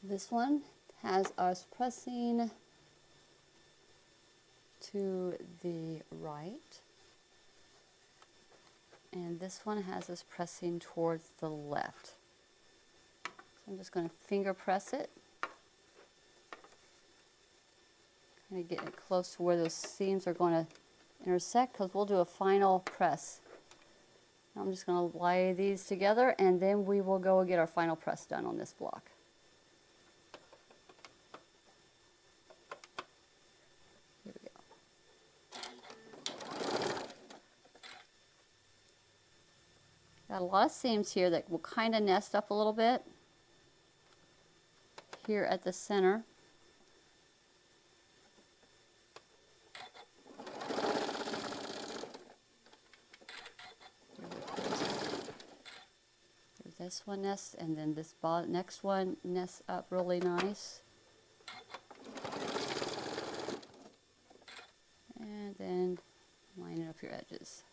This one has us pressing to the right. And this one has us pressing towards the left. So I'm just going to finger press it. Kind of getting it close to where those seams are going to intersect, because we'll do a final press. I'm just going to lay these together, and then we will go and get our final press done on this block. Here we go. Got a lot of seams here that will kind of nest up a little bit here at the center. This one nests, and then this next one nests up really nice. And then line up your edges.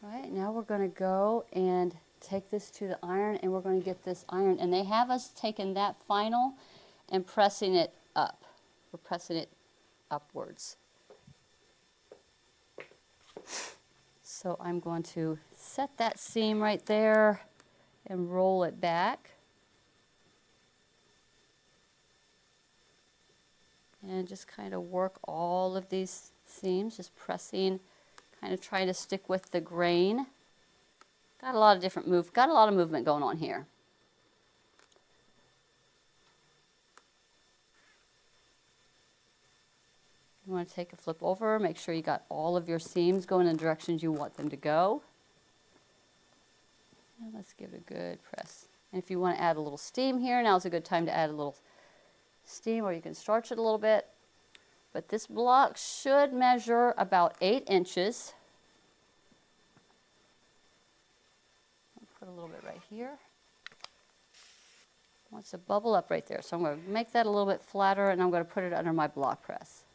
All right, now we're going to go and take this to the iron, and we're going to get this iron. And they have us taking that final and pressing it up. We're pressing it upwards. So I'm going to set that seam right there and roll it back. And just kind of work all of these seams, just pressing, kind of trying to stick with the grain. Got a lot of movement going on here. You want to take a flip over, make sure you got all of your seams going in the directions you want them to go. And let's give it a good press. And if you want to add a little steam here, now's a good time to add a little steam, or you can starch it a little bit. But this block should measure about 8 inches. I'll put a little bit right here. I want it to bubble up right there. So I'm going to make that a little bit flatter, and I'm going to put it under my block press.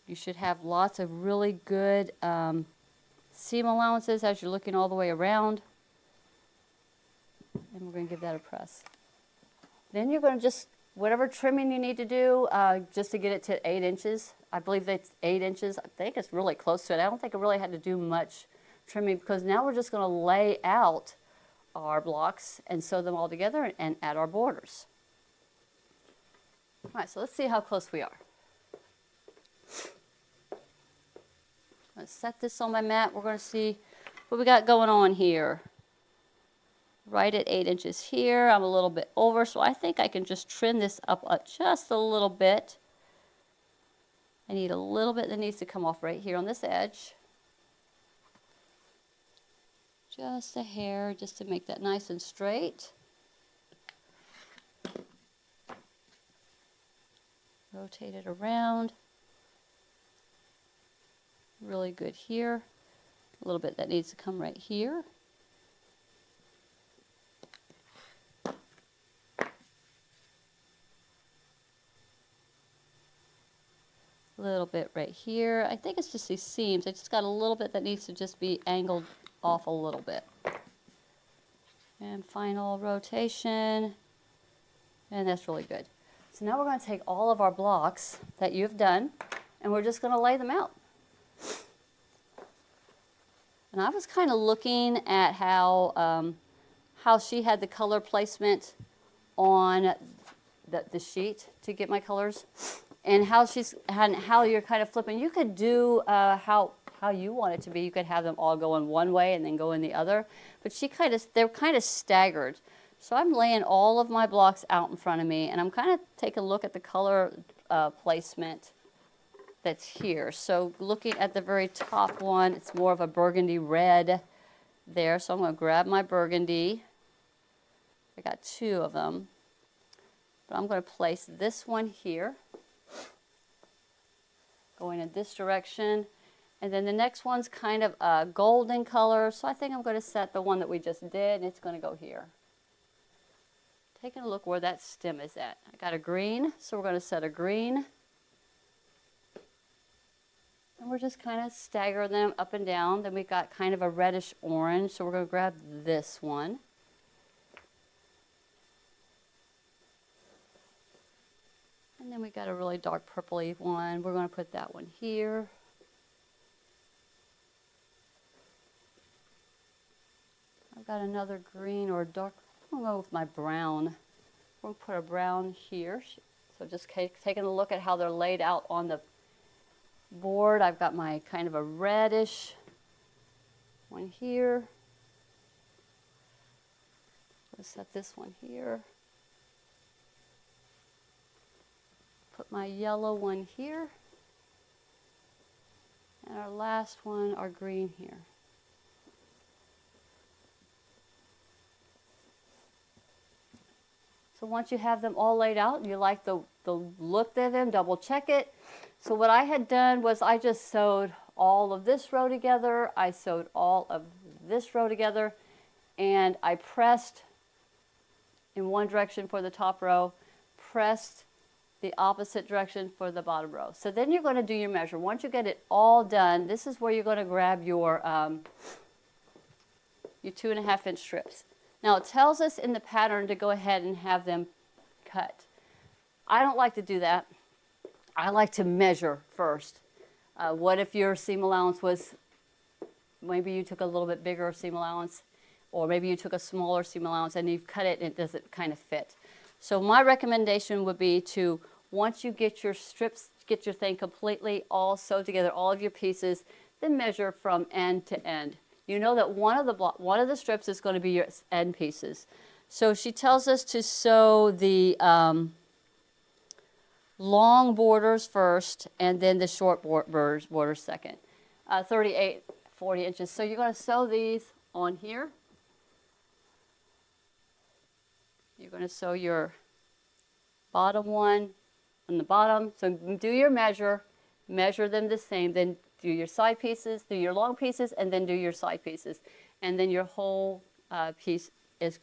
You should have lots of really good seam allowances as you're looking all the way around. And we're going to give that a press. Then you're going to just, whatever trimming you need to do, just to get it to 8 inches. I believe that's 8 inches. I think it's really close to it. I don't think I really had to do much trimming, because now we're just going to lay out our blocks and sew them all together and add our borders. All right, so let's see how close we are. I'm going to set this on my mat. We're going to see what we got going on here. Right at 8 inches here. I'm a little bit over, so I think I can just trim this up just a little bit. I need a little bit that needs to come off right here on this edge. Just a hair, just to make that nice and straight. Rotate it around. Really good here. A little bit that needs to come right here. A little bit right here. I think it's just these seams. I just got a little bit that needs to just be angled off a little bit. And final rotation. And that's really good. So now we're going to take all of our blocks that you've done, and we're just going to lay them out. And I was kind of looking at how she had the color placement on the sheet to get my colors, and how you're kind of flipping. You could do how you want it to be. You could have them all go in one way and then go in the other, but they're kind of staggered. So I'm laying all of my blocks out in front of me, and I'm kind of taking a look at the color placement that's here. So looking at the very top one, it's more of a burgundy red there. So I'm going to grab my burgundy. I got 2 of them. But I'm going to place this one here, going in this direction. And then the next one's kind of a golden color. So I think I'm going to set the one that we just did, and it's going to go here. Taking a look where that stem is at. I got a green, so we're going to set a green. And we're just kind of staggering them up and down. Then we got kind of a reddish orange, so we're going to grab this one. And then we got a really dark purpley one. We're going to put that one here. I've got another green or dark, I'm going to go with my brown. We'll put a brown here. So just taking a look at how they're laid out on the board. I've got my kind of a reddish one here. Let's set this one here. Put my yellow one here. And our last one, our green here. So once you have them all laid out and you like the look of them, double check it. So what I had done was I just sewed all of this row together. I sewed all of this row together, and I pressed in one direction for the top row, pressed the opposite direction for the bottom row. So then you're going to do your measure. Once you get it all done, this is where you're going to grab your 2.5-inch strips. Now it tells us in the pattern to go ahead and have them cut. I don't like to do that. I like to measure first. What if your seam allowance was, maybe you took a little bit bigger seam allowance, or maybe you took a smaller seam allowance and you've cut it and it doesn't kind of fit. So my recommendation would be to, once you get your strips, get your thing completely all sewed together, all of your pieces, then measure from end to end. You know that one of the strips is going to be your end pieces. So she tells us to sew the long borders first and then the short borders second. 38, 40 inches. So you're going to sew these on here. You're going to sew your bottom one on the bottom. So do your measure them the same, then do your side pieces, do your long pieces, and then do your side pieces. And then your whole piece is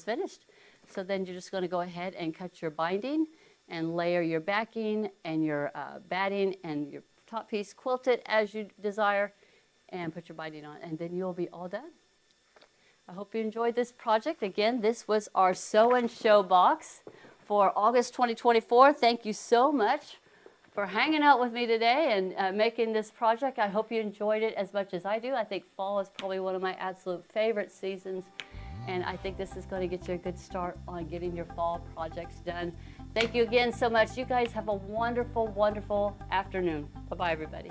finished. So then you're just going to go ahead and cut your binding and layer your backing and your batting and your top piece, quilt it as you desire, and put your binding on, and then you'll be all done. I hope you enjoyed this project. Again, this was our Sew and Show box for August 2024. Thank you so much for hanging out with me today and making this project. I hope you enjoyed it as much as I do. I think fall is probably one of my absolute favorite seasons, and I think this is going to get you a good start on getting your fall projects done. Thank you again so much. You guys have a wonderful, wonderful afternoon. Bye-bye, everybody.